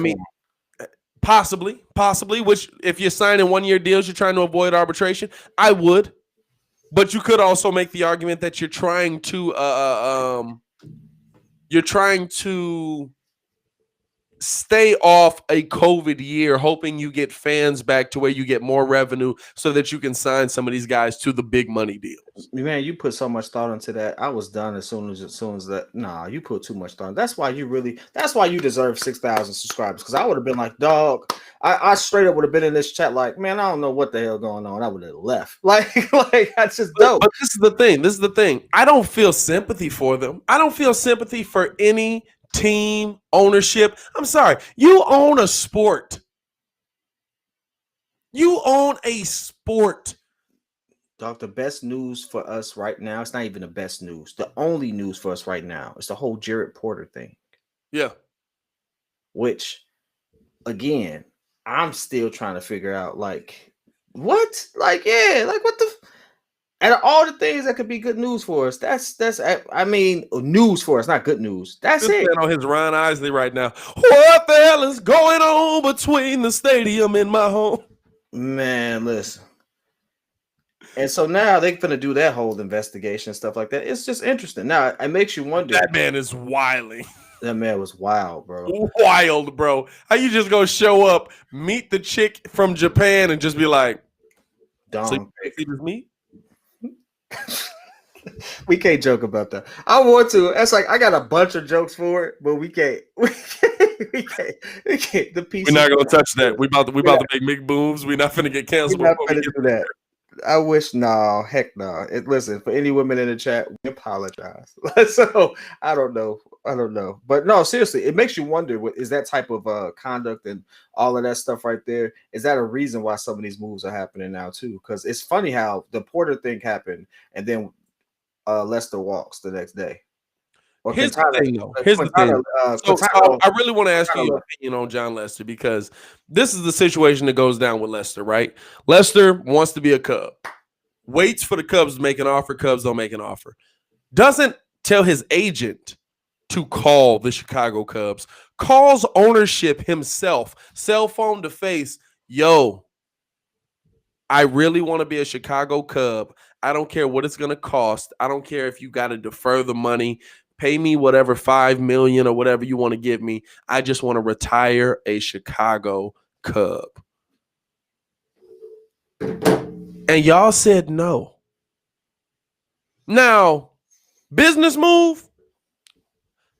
Possibly. Which if you're signing 1-year deals, you're trying to avoid arbitration. I would. But you could also make the argument that you're trying to stay off a COVID year, hoping you get fans back to where you get more revenue so that you can sign some of these guys to the big money deals. Man, you put so much thought into that. I was done as soon as that. Nah, you put too much thought. That's why you deserve 6,000 subscribers. Because I would have been like, dog, I straight up would have been in this chat like, man, I don't know what the hell going on. I would have left. Like that's just dope. But this is the thing. I don't feel sympathy for them. I don't feel sympathy for any team ownership. I'm sorry. You own a sport. You own a sport. Dog, the best news for us right now, it's not even the best news. The only news for us right now is the whole Jared Porter thing. Yeah. Which, again, I'm still trying to figure out, like, what? Like, yeah, like, what the... And all the things that could be good news for us, that's news for us, not good news. That's it. On his Ron Isley right now. What the hell is going on between the stadium and my home? Man, listen. And so now they're going to do that whole investigation and stuff like that. It's just interesting. Now, it makes you wonder. That man is wilding. That man was wild, bro. Wild, bro. How you just go show up, meet the chick from Japan, and just be like, "Dumb, so you see this meat?" We can't joke about that. I want to. That's like I got a bunch of jokes for it, but we can't. We can't. The PC. We're not gonna touch that. We about to make big moves. We're not finna get canceled. We're not finna do that. I wish. No, heck no. Listen, for any women in the chat, we apologize. So I don't know. But no, seriously, it makes you wonder. Is that type of conduct and all of that stuff right there? Is that a reason why some of these moves are happening now too? Because it's funny how the Porter thing happened, and then Lester walks the next day. Here's the thing. So I really want to ask you your opinion on Jon Lester, because this is the situation that goes down with Lester, right? Lester wants to be a Cub, waits for the Cubs to make an offer. Cubs don't make an offer. Doesn't tell his agent to call the Chicago Cubs. Calls ownership himself, cell phone to face. Yo, I really want to be a Chicago Cub. I don't care what it's going to cost. I don't care if you got to defer the money. Pay me whatever, $5 million or whatever you want to give me. I just want to retire a Chicago Cub. And y'all said no. Now, business move,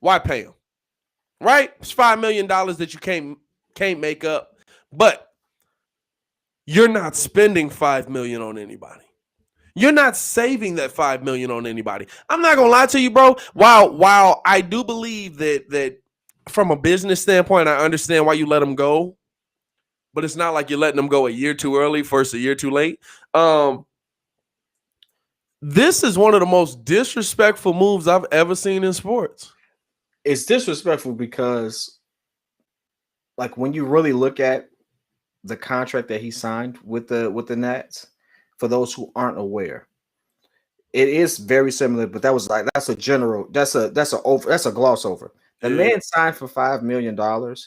why pay him? Right? It's $5 million that you can't make up. But you're not spending $5 million on anybody. You're not saving that $5 million on anybody. I'm not gonna lie to you, bro. While I do believe that from a business standpoint, I understand why you let them go, but it's not like you're letting them go a year too early versus a year too late. This is one of the most disrespectful moves I've ever seen in sports. It's disrespectful because, like, when you really look at the contract that he signed with the Nats. For those who aren't aware, it is very similar, but that's a gloss over. The man signed for $5 million.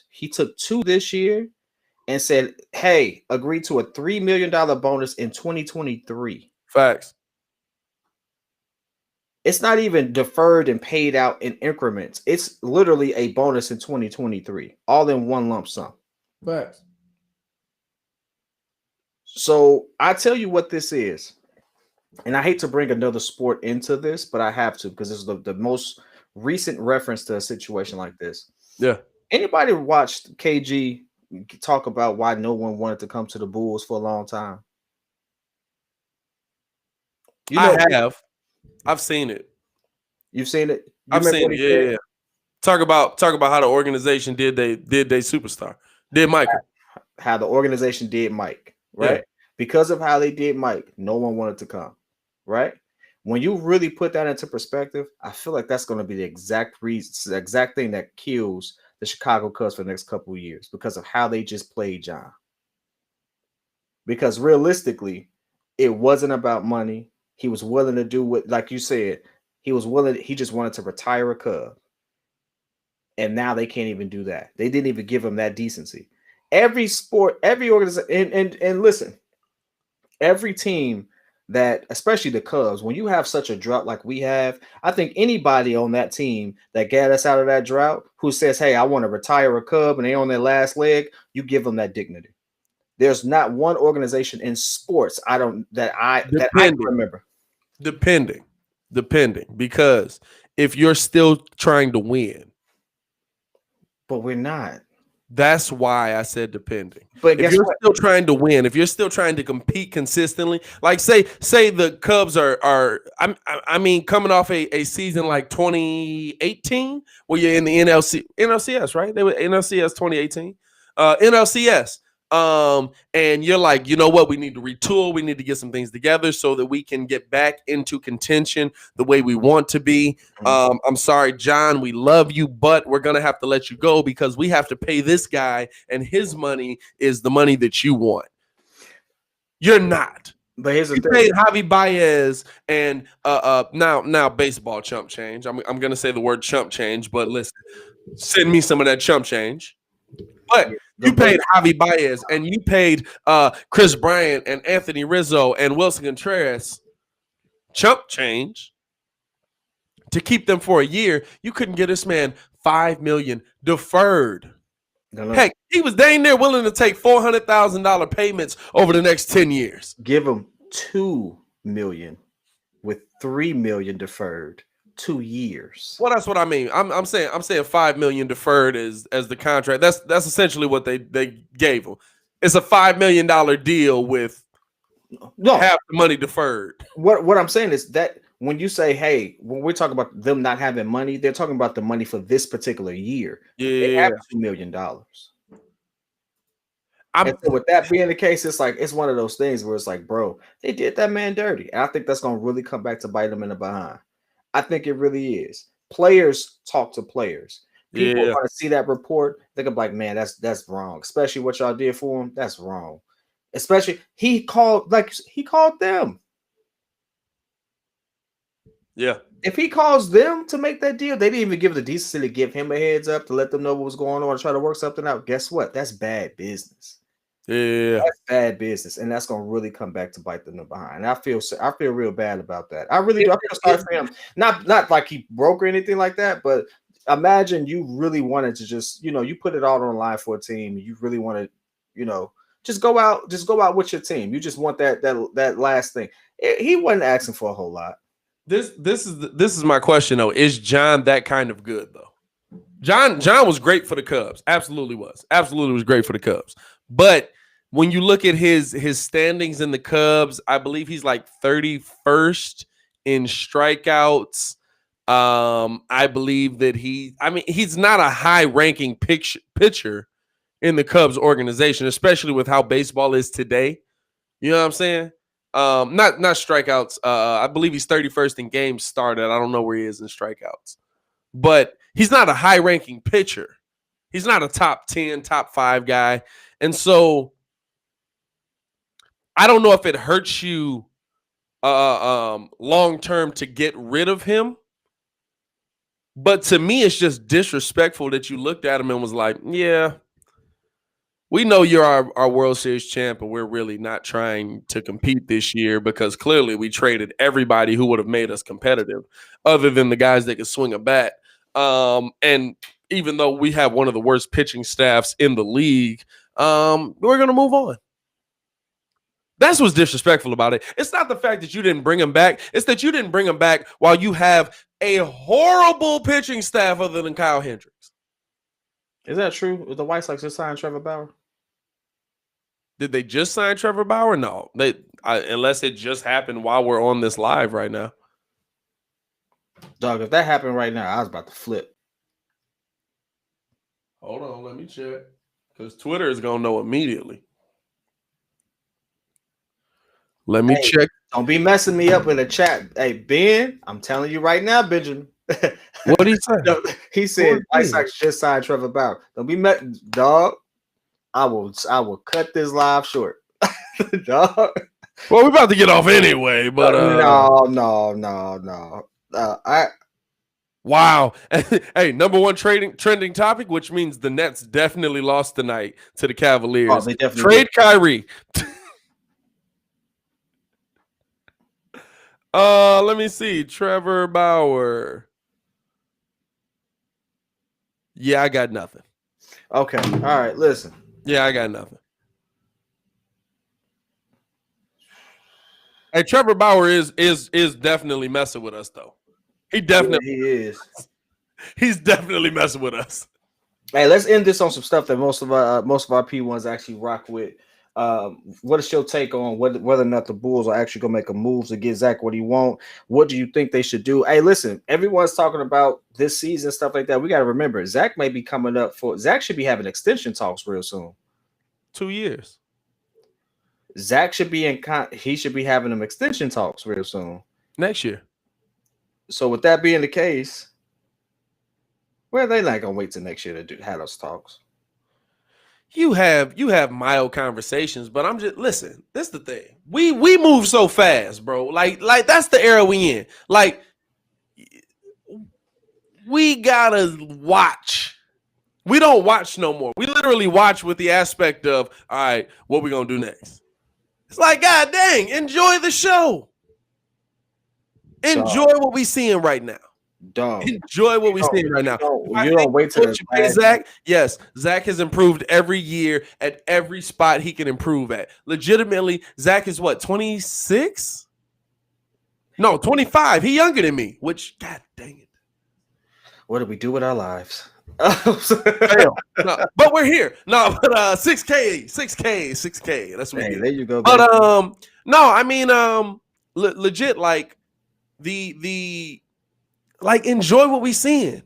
He took 2 this year, and said, hey, agree to a $3 million bonus in 2023. Facts. It's not even deferred and paid out in increments. It's literally a bonus in 2023, all in one lump sum. Facts. So I tell you what this is, and I hate to bring another sport into this, but I have to because this is the most recent reference to a situation like this. Yeah. Anybody watched KG talk about why no one wanted to come to the Bulls for a long time? I have. I've seen it. You've seen it. I've seen it. Yeah. Talk about how the organization did they superstar. Did Michael. How the organization did Mike, right? Yeah. Because of how they did Mike, no one wanted to come, right? When you really put that into perspective, I feel like that's going to be the exact reason, the exact thing that kills the Chicago Cubs for the next couple of years because of how they just played Jon. Because realistically, it wasn't about money. He was willing to do what, like you said, he just wanted to retire a Cub. And now they can't even do that. They didn't even give him that decency. Every sport, every organization, and listen, every team that, especially the Cubs, when you have such a drought like we have, I think anybody on that team that got us out of that drought who says, hey, I want to retire a Cub and they're on their last leg, you give them that dignity. There's not one organization in sports that I can remember. Depending, because if you're still trying to win, but we're not. That's why I said depending. But if you're still trying to win, if you're still trying to compete consistently, like say the Cubs are I mean coming off a season like 2018 where you're in the NLCS, right? They were NLCS 2018. NLCS. And you're like, you know what? We need to retool. We need to get some things together so that we can get back into contention the way we want to be. I'm sorry, Jon, we love you, but we're going to have to let you go because we have to pay this guy and his money is the money that you want. You're not. But here's the thing. Paid Javi Baez and now baseball chump change. I'm going to say the word chump change, but listen, send me some of that chump change. But you paid Javi Baez and you paid Chris Bryant and Anthony Rizzo and Wilson Contreras chump change to keep them for a year. You couldn't get this man $5 million deferred. Heck, he was dang near willing to take $400,000 payments over the next 10 years. Give him $2 million with $3 million deferred. 2 years. Well, that's what I mean. I'm saying $5 million deferred as the contract. That's essentially what they gave him. It's a $5 million deal with half the money deferred. What I'm saying is that when you say, hey, when we're talking about them not having money, they're talking about the money for this particular year. Yeah, they have $2 million. And so with that being the case, it's one of those things where it's like, bro, they did that man dirty, and I think that's gonna really come back to bite them in the behind. I think it really is. Players talk to players. People want to see that report. They're gonna be like, man, that's wrong. Especially what y'all did for him. That's wrong. Especially he called them. Yeah. If he calls them to make that deal, they didn't even give the decency to give him a heads up to let them know what was going on and try to work something out. Guess what? That's bad business. Yeah, that's bad business, and that's gonna really come back to bite them behind. And I feel real bad about that. I really do. I feel sorry for him. Not like he broke or anything like that, but imagine you really wanted to just, you put it all on the line for a team. You really want to, just go out with your team. You just want that last thing. He wasn't asking for a whole lot. This is my question though. Is Jon that kind of good though? Jon was great for the Cubs. Absolutely was great for the Cubs. But when you look at his standings in the Cubs, I believe he's like 31st in strikeouts. I believe that he's not a high-ranking pitcher in the Cubs organization, especially with how baseball is today. You know what I'm saying? Not strikeouts. I believe he's 31st in games started. I don't know where he is in strikeouts. But he's not a high-ranking pitcher. He's not a top 10, top 5 guy. And so I don't know if it hurts you long term to get rid of him. But to me, it's just disrespectful that you looked at him and was like, yeah, We know you're our World Series champ, and we're really not trying to compete this year because clearly we traded everybody who would have made us competitive, other than the guys that could swing a bat. And even though we have one of the worst pitching staffs in the league, we're going to move on. That's what's disrespectful about it. It's not the fact that you didn't bring him back. It's that you didn't bring him back while you have a horrible pitching staff other than Kyle Hendricks. Is that true? The White Sox just signed Trevor Bauer? Did they just sign Trevor Bauer? No. Unless it just happened while we're on this live right now. Dog, if that happened right now, I was about to flip. Hold on, let me check. Because Twitter is going to know immediately. Let me check. Don't be messing me up in the chat. Hey, Ben, I'm telling you right now, Benjamin. What did he say? He said White Sox just signed Trevor Bauer. Don't be dog. I will cut this live short. Dog. Well, we're about to get off anyway, but no. Wow. Hey, number one trending topic, which means the Nets definitely lost tonight to the Cavaliers. Oh, they definitely Trade Kyrie. Let me see. Trevor Bauer. Yeah, I got nothing. Okay. All right. Listen. Yeah, I got nothing. Hey, Trevor Bauer is definitely messing with us, though. He is. He's definitely messing with us. Hey, let's end this on some stuff that most of our P1s actually rock with. What is your take on whether or not the Bulls are actually going to make a move to get Zach what he wants? What do you think they should do? Hey, listen, everyone's talking about this season, stuff like that. We got to remember, Zach may be coming up Zach should be having extension talks real soon. 2 years. Zach should be he should be having them extension talks real soon. Next year. So with that being the case, well, they're not going to wait till next year to have those talks. You have mild conversations, but I'm just listen. This is the thing. We move so fast, bro. Like that's the era we in. Like we gotta watch. We don't watch no more. We literally watch with the aspect of, all right, what we gonna do next? It's like, God dang, enjoy the show. Enjoy what we seeing right now. Dog. Enjoy what we're seeing right now. You don't wait till Zach. Yes, Zach has improved every year at every spot he can improve at. Legitimately, Zach is what, 26? No, 25. He younger than me, which, God dang it. What do we do with our lives? No, but we're here. No, but 6K. That's what there you go. But no, I mean, legit, like the like, enjoy what we're seeing.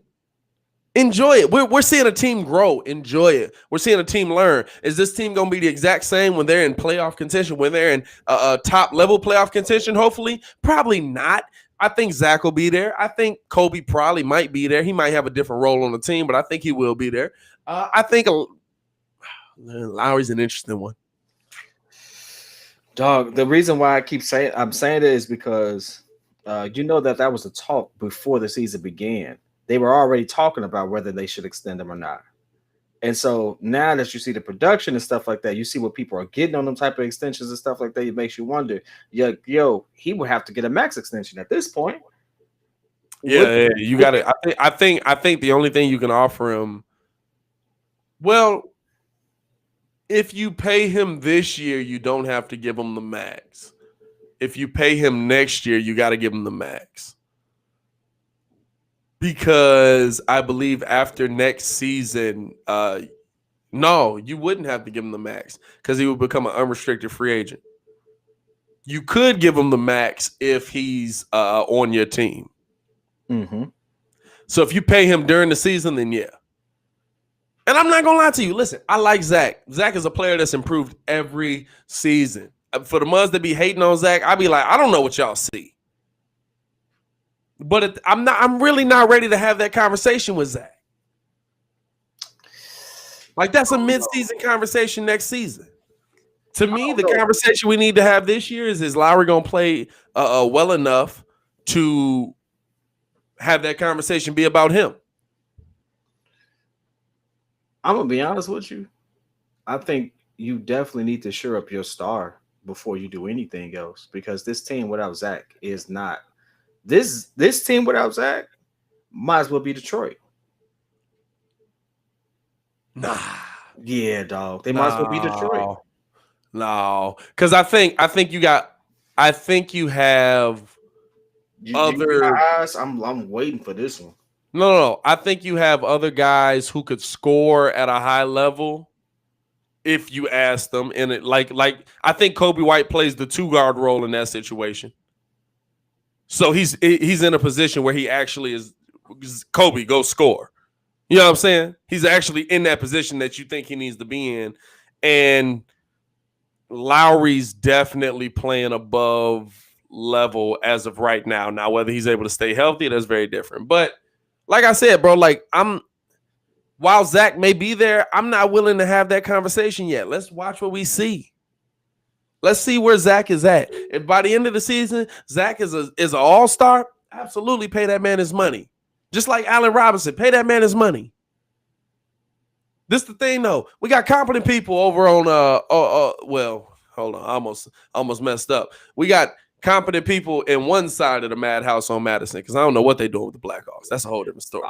Enjoy it. We're seeing a team grow. Enjoy it. We're seeing a team learn. Is this team going to be the exact same when they're in playoff contention, when they're in top-level playoff contention, hopefully? Probably not. I think Zach will be there. I think Coby probably might be there. He might have a different role on the team, but I think he will be there. I think Lowry's an interesting one. Dog, the reason why I'm saying it is because you know that was a talk before the season began. They were already talking about whether they should extend them or not. And so now that you see the production and stuff like that, you see what people are getting on them type of extensions and stuff like that, it makes you wonder, yo, he would have to get a max extension at this point. Yeah, you got it. I think the only thing you can offer him, well, if you pay him this year, you don't have to give him the max. If you pay him next year, you got to give him the max. Because I believe after next season, no, you wouldn't have to give him the max because he would become an unrestricted free agent. You could give him the max if he's on your team. Mm-hmm. So if you pay him during the season, then yeah. And I'm not going to lie to you. Listen, I like Zach. Zach is a player that's improved every season. For the ones that be hating on Zach, I be like, I don't know what y'all see. But I'm really not ready to have that conversation with Zach. Like, that's a mid-season conversation next season. To me, the conversation we need to have this year is Lowry going to play well enough to have that conversation be about him? I'm going to be honest with you. I think you definitely need to shore up your star before you do anything else because this team without Zach is not this team without Zach might as well be Detroit. Nah, Yeah, dog. They might as well be Detroit. no, no. Because I think you have You see other. my eyes? I'm waiting for this one. No. I think you have other guys who could score at a high level if you ask them. And it like I think Coby White plays the 2 guard role in that situation. So he's in a position where he actually is Coby, go score. You know what I'm saying? He's actually in that position that you think he needs to be in. And Lowry's definitely playing above level as of right now. Now, whether he's able to stay healthy, that's very different. But like I said, bro, like while Zach may be there, I'm not willing to have that conversation yet. Let's watch what we see. Let's see where Zach is at. If by the end of the season, Zach is an all-star, absolutely pay that man his money. Just like Allen Robinson, pay that man his money. This the thing, though. We got competent people over on well, hold on, I almost messed up. We got competent people in one side of the madhouse on Madison because I don't know what they're doing with the Blackhawks. That's a whole different story.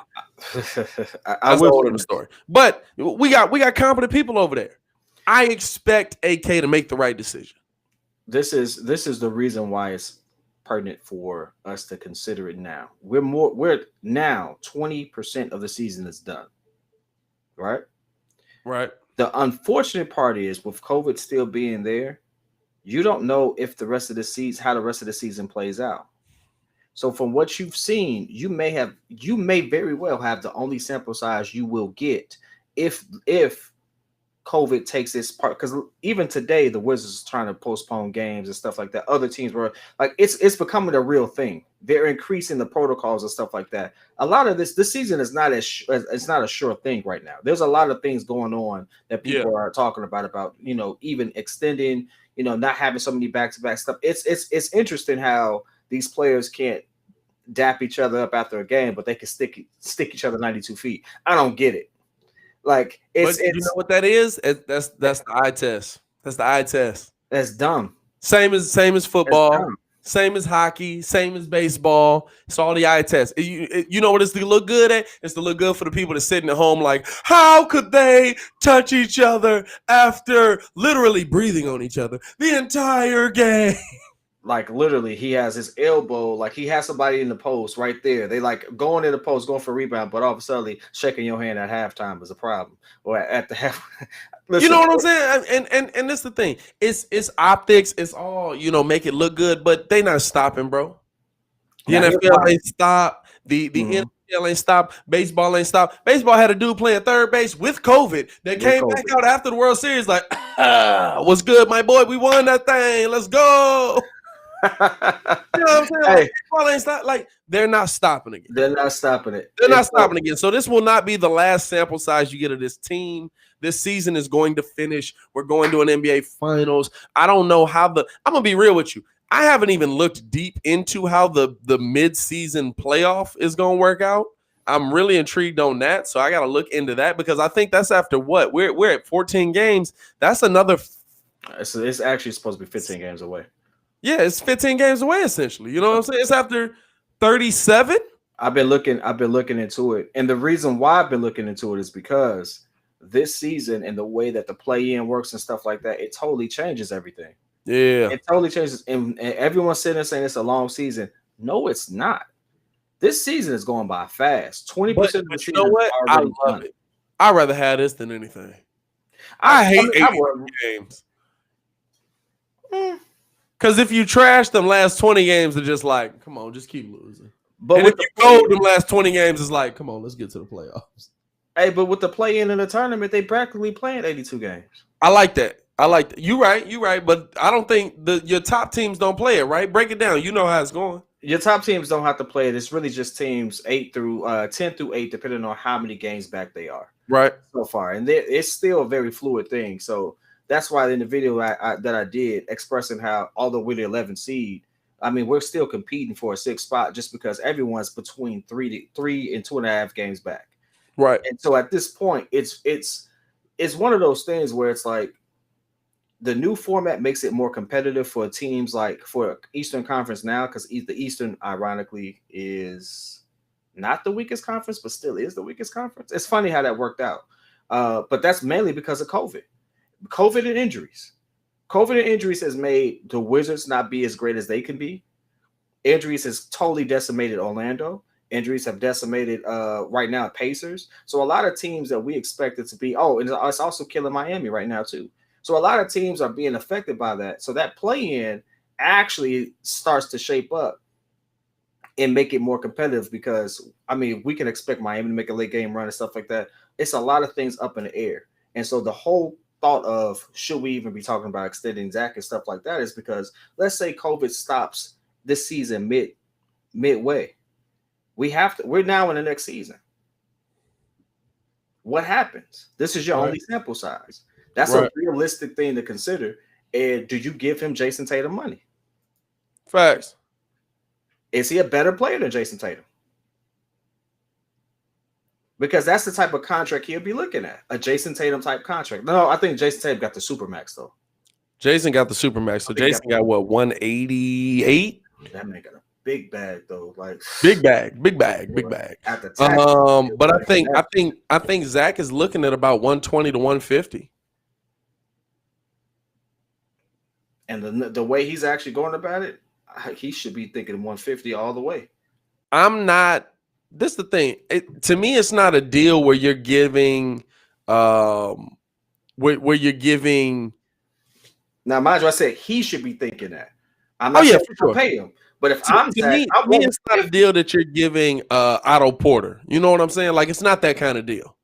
That's a whole different story. But we got competent people over there. I expect AK to make the right decision. This is the reason why it's pertinent for us to consider it now. We're now 20% of the season is done. Right? Right. The unfortunate part is with COVID still being there, you don't know if the rest of the season how the rest of the season plays out. So from what you've seen, you may very well have the only sample size you will get if COVID takes its part, because even today the Wizards are trying to postpone games and stuff like that. Other teams were like, it's becoming a real thing. They're increasing the protocols and stuff like that. A lot of this season is not it's not a sure thing right now. There's a lot of things going on that people are talking about even extending, not having so many back-to-back stuff. It's interesting how these players can't dap each other up after a game, but they can stick each other 92 feet. I don't get it. Like it's you know what that is? That's the eye test. That's the eye test. That's dumb. Same as football. Same as hockey. Same as baseball. It's all the eye test. You know what it's to look good at? It's to look good for the people that's sitting at home like, how could they touch each other after literally breathing on each other the entire game? Like literally, he has his elbow, like he has somebody in the post right there. They like going in the post, going for rebound, but all of a sudden shaking your hand at halftime is a problem. Or at the half. Listen, you know what I'm saying? And this is the thing. It's optics. It's all, make it look good, but they not stopping, bro. The NFL ain't stop. The NFL ain't stop. Baseball ain't stop. Baseball had a dude playing third base with COVID that came back out after the World Series like, what's good, my boy? We won that thing. Let's go. You know what I'm saying? Hey, they're not stopping again. They're not stopping it. They're not stopping again. So this will not be the last sample size you get of this team. This season is going to finish. We're going to an NBA Finals. I don't know how I'm gonna be real with you. I haven't even looked deep into how the mid-season playoff is gonna work out. I'm really intrigued on that. So I gotta look into that because I think that's after what? We're at 14 games. That's another. It's actually supposed to be 15 games away. Yeah, it's 15 games away, essentially. You know what I'm saying? It's after 37. I've been looking into it. And the reason why I've been looking into it is because this season and the way that the play-in works and stuff like that, it totally changes everything. Yeah. It totally changes. And everyone's sitting there saying it's a long season. No, it's not. This season is going by fast. 20% of the season. You know what? I love it. I'd rather have this than anything. I hate 80 games. Because if you trash them last 20 games, they're just like, come on, just keep losing. But if you go them last 20 games, it's like, come on, let's get to the playoffs. Hey, but with the play-in and the tournament, they practically playing 82 games. I like that. You're right. But I don't think your top teams don't play it, right? Break it down. You know how it's going. Your top teams don't have to play it. It's really just teams 10 through 8, depending on how many games back they are. Right. So far. And it's still a very fluid thing. So that's why in the video that I did expressing how, although we're the 11th seed, I mean, we're still competing for a 6th spot just because everyone's between 3 and 2.5 games back. Right. And so at this point, it's it's one of those things where it's like the new format makes it more competitive for teams like for Eastern Conference now, because the Eastern, ironically, is not the weakest conference, but still is the weakest conference. It's funny how that worked out. But that's mainly because of COVID. COVID and injuries. COVID and injuries has made the Wizards not be as great as they can be. Injuries has totally decimated Orlando. Injuries have decimated right now Pacers. So a lot of teams that we expected to be, and it's also killing Miami right now too. So a lot of teams are being affected by that. So that play-in actually starts to shape up and make it more competitive because, I mean, we can expect Miami to make a late game run and stuff like that. It's a lot of things up in the air. And so the whole thought of should we even be talking about extending Zach and stuff like that is because let's say COVID stops this season midway. We're now in the next season. What happens? This is your only sample size. That's a realistic thing to consider. And do you give him Jason Tatum money? Facts. Is he a better player than Jason Tatum? Because that's the type of contract he'll be looking at. A Jason Tatum type contract. No, I think Jason Tatum got the Supermax, though. Jason got the Supermax. So Jason got what, 188? That man got a big bag, though. Like big bag. At the tax, but I think Zach is looking at about 120 to 150. And the way he's actually going about it, he should be thinking 150 all the way. I'm not. This is the thing. To me, it's not a deal where you're giving, where you're giving. Now, mind you, I said he should be thinking that. I'm not saying to pay him, but if I'm saying, to me, it's not a deal that you're giving Otto Porter. You know what I'm saying? Like, it's not that kind of deal.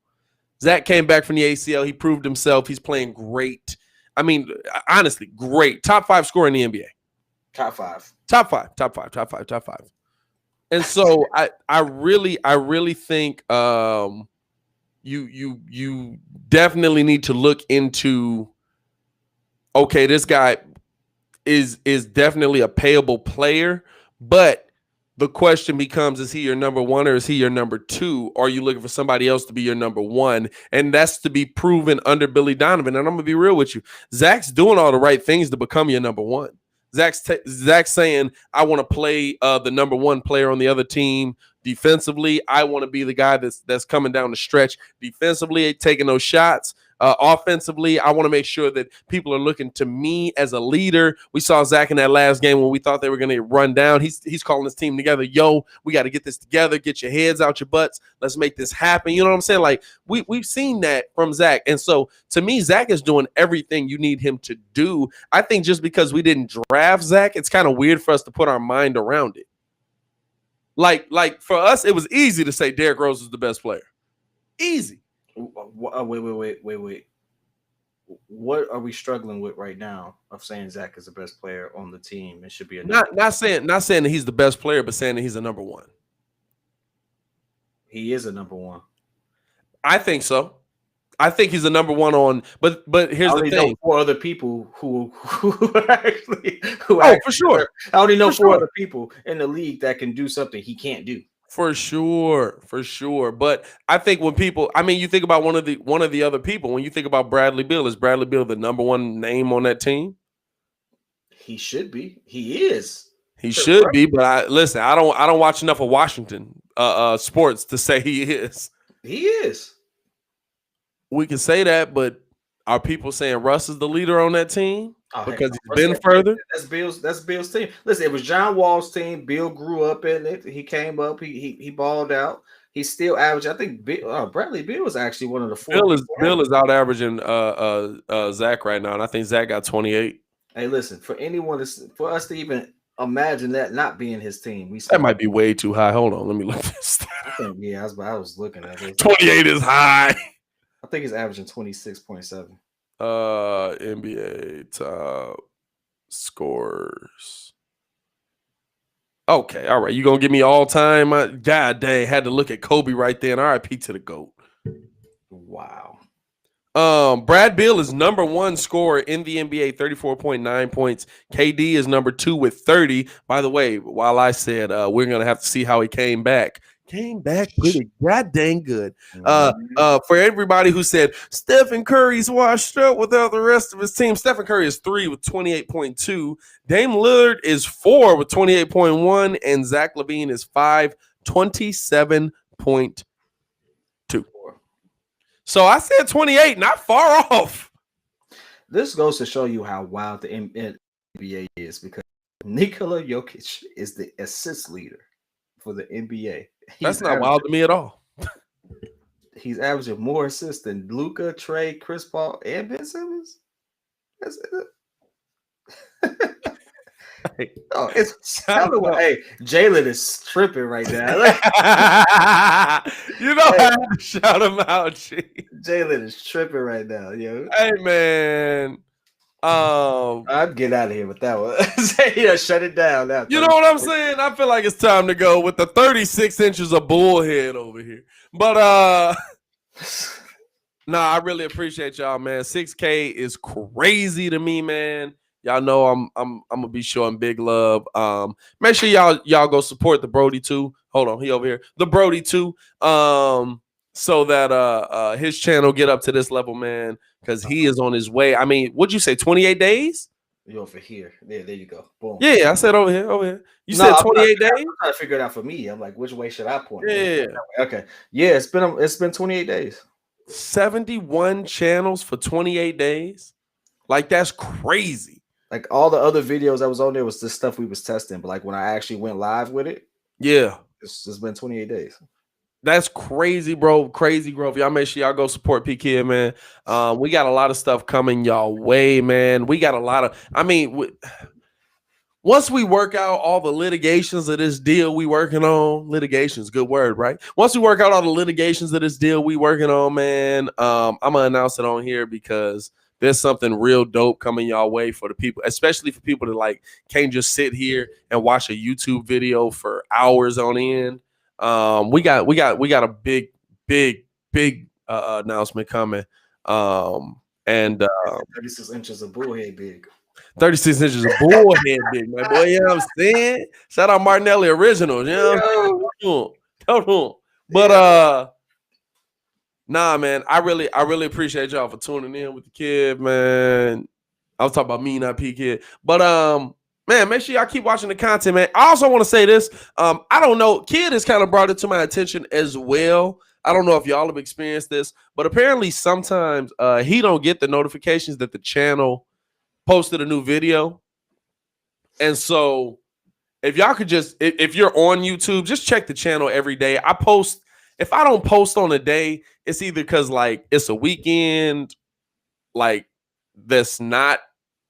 Zach came back from the ACL. He proved himself. He's playing great. I mean, honestly, great. Top 5 scorer in the NBA. Top five. And so I really think you definitely need to look into, okay, this guy is definitely a payable player, but the question becomes, is he your number one or is he your number two? Or are you looking for somebody else to be your number one? And that's to be proven under Billy Donovan. And I'm going to be real with you. Zach's doing all the right things to become your number one. Zach's saying, I want to play the number one player on the other team defensively. I want to be the guy that's coming down the stretch defensively, taking those shots. Offensively, I want to make sure that people are looking to me as a leader. We saw Zach in that last game when we thought they were going to run down. He's calling his team together. Yo, we got to get this together. Get your heads out your butts. Let's make this happen. You know what I'm saying? Like, we've seen that from Zach. And so, to me, Zach is doing everything you need him to do. I think just because we didn't draft Zach, it's kind of weird for us to put our mind around it. Like for us, it was easy to say Derrick Rose is the best player. Easy. Wait. What are we struggling with right now of saying Zach is the best player on the team? It should be not saying that he's the best player, but saying that he's a number one. He is a number one. I think so. I think he's a number one on, but here's the thing: 4 other people who actually for sure. I only know 4 other people in the league that can do something he can't do. For sure. But I think when people, you think about one of the other people. When you think about Bradley Beal, is Bradley Beal the number one name on that team? He should be. He is. He should be. But I don't watch enough of Washington sports to say he is. He is. We can say that, but are people saying Russ is the leader on that team? Because he's been further. That's Bill's team. Listen, it was John Wall's team. Bill grew up in it. He came up. He balled out. He's still average. I think Bradley Beal was actually one of the 4. Bill is out averaging Zach right now, and I think Zach got 28. Hey, listen, for us to even imagine that not being his team, that might be way too high. Hold on, let me look at this. Yeah, I was looking at it. 28 is high. I think he's averaging 26.7. NBA top scorers. Okay, all right. You gonna give me all time? God dang, had to look at Kobe right there. And RIP to the GOAT. Wow. Brad Beal is number one scorer in the NBA, 34.9 points. KD is number 2 with 30. By the way, while I said we're gonna have to see how he came back, came back pretty goddamn good. For everybody who said Stephen Curry's washed up without the rest of his team, Stephen Curry is 3 with 28.2. Dame Lillard is 4 with 28.1, and Zach LaVine is 5, 27.2. So I said 28, not far off. This goes to show you how wild the NBA is, because Nikola Jokic is the assist leader for the NBA. That's not wild to me at all. He's averaging more assists than Luka, Trey, Chris Paul, and Ben Simmons. That's it. Oh, it's hey, Jalen is tripping right now. You know, I have to shout him out, G. Jalen is tripping right now, yo. Hey man. I'd get out of here with that one. Shut it down now. You know what I'm saying? I feel like it's time to go with the 36 inches of bullhead over here. But I really appreciate y'all, man. 6K is crazy to me, man. Y'all know I'm gonna be showing big love. Make sure y'all go support the Brody too. Hold on, he over here. The Brody too. So that his channel get up to this level, man, because he is on his way. I mean, what'd you say, 28 days? You're over here. There you go. Boom. Yeah, I said over here. You said 28 days? I'm trying to figure it out for me. I'm like, which way should I point? Yeah. Okay. Yeah, it's been 28 days. 71 channels for 28 days. Like, that's crazy. Like, all the other videos that was on there was the stuff we was testing, but like when I actually went live with it, yeah, it's been 28 days. That's crazy, bro. Crazy growth. Y'all make sure y'all go support P Kid, man. We got a lot of stuff coming y'all way, man. We got a lot of, once we work out all the litigations of this deal we working on, litigation's good word, right? Once we work out all the litigations of this deal we working on, man, I'm gonna announce it on here because there's something real dope coming y'all way for the people, especially for people that like can't just sit here and watch a YouTube video for hours on end. We got a big announcement coming. 36 inches of bullhead big. 36 inches of bullhead big, my boy. You know what I'm saying? Shout out Martinelli Originals. You know what I'm saying? But nah, man, I really appreciate y'all for tuning in with the kid, man. I was talking about me, not P Kid. But man, make sure y'all keep watching the content, man. I also want to say this. I don't know. Kid has kind of brought it to my attention as well. I don't know if y'all have experienced this, but apparently sometimes he don't get the notifications that the channel posted a new video. And so if y'all could just, if you're on YouTube, just check the channel every day. I post, if I don't post on a day, it's either because like it's a weekend, like that's not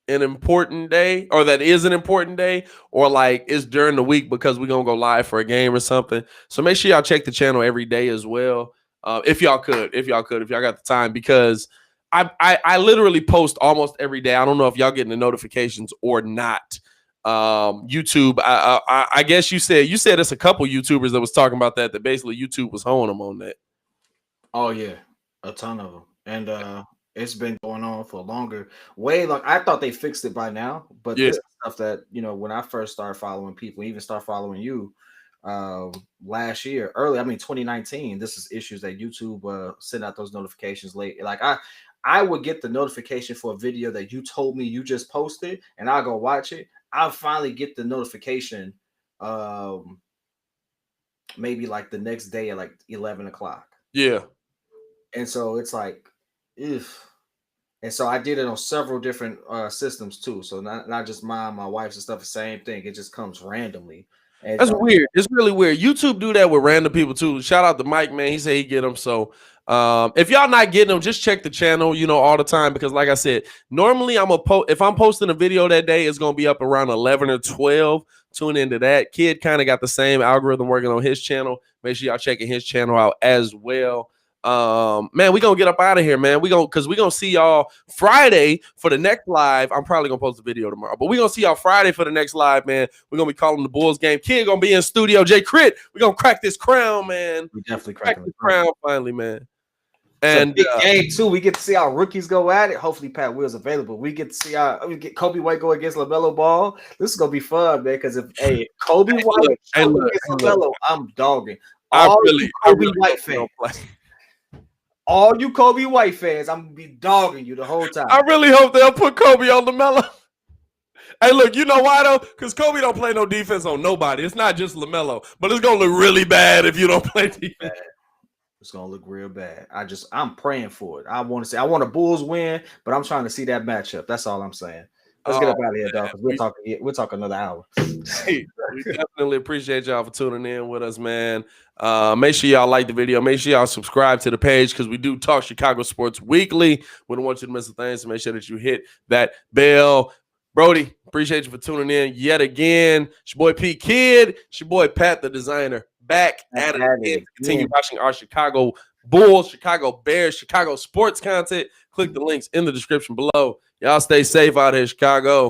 an important day, or that is an important day, or like it's during the week because we're gonna go live for a game or something. So make sure y'all check the channel every day as well. If y'all got the time, because I literally post almost every day. I don't know if y'all getting the notifications or not. YouTube, I guess you said it's a couple YouTubers that was talking about that basically YouTube was honing them on that. Oh yeah, a ton of them. And it's been going on for longer. Way like I thought they fixed it by now, but this stuff that, you know, when I first started following people, even start following you last year, 2019, this is issues that YouTube sent out those notifications late. Like I would get the notification for a video that you told me you just posted, and I'll go watch it. I'll finally get the notification maybe like the next day at like 11 o'clock. Yeah. And so it's like, if. And so I did it on several different systems too. So not just mine, my wife's and stuff, the same thing. It just comes randomly. And that's weird. It's really weird. YouTube do that with random people too. Shout out to Mike, man. He said he get them. So if y'all not getting them, just check the channel, you know, all the time. Because like I said, normally if I'm posting a video that day, it's going to be up around 11 or 12. Tune into that. Kid kind of got the same algorithm working on his channel. Make sure y'all checking his channel out as well. Man, we gonna get up out of here, man. We're gonna see y'all Friday for the next live. I'm probably gonna post a video tomorrow, but we're gonna see y'all Friday for the next live, man. We're gonna be calling the Bulls game. Kid gonna be in studio. Jay Crit, we're gonna crack this crown, man. We definitely crack the crown finally, man. And big game too. We get to see our rookies go at it. Hopefully, Pat Will's available. We get to see we get Coby White go against LaMelo Ball. This is gonna be fun, man. Because if Coby White against LaMelo, I'm dogging. All you Coby White fans. All you Coby White fans, I'm gonna be dogging you the whole time. I really hope they'll put Coby on LaMelo. Hey, look, you know why though? Because Coby don't play no defense on nobody. It's not just LaMelo, but it's gonna look really bad if you don't play defense. It's gonna look real bad. I'm praying for it. I want a Bulls win, but I'm trying to see that matchup. That's all I'm saying. Let's get up out of here, dog. We'll talk another hour. Hey, we definitely appreciate y'all for tuning in with us, man. Make sure y'all like the video. Make sure y'all subscribe to the page because we do talk Chicago sports weekly. We don't want you to miss a thing, so make sure that you hit that bell. Brody, appreciate you for tuning in yet again. It's your boy Pete Kidd. It's your boy Pat the designer. Back at it again. Continue watching our Chicago Bulls, Chicago Bears, Chicago sports content. Click the links in the description below. Y'all stay safe out here, Chicago.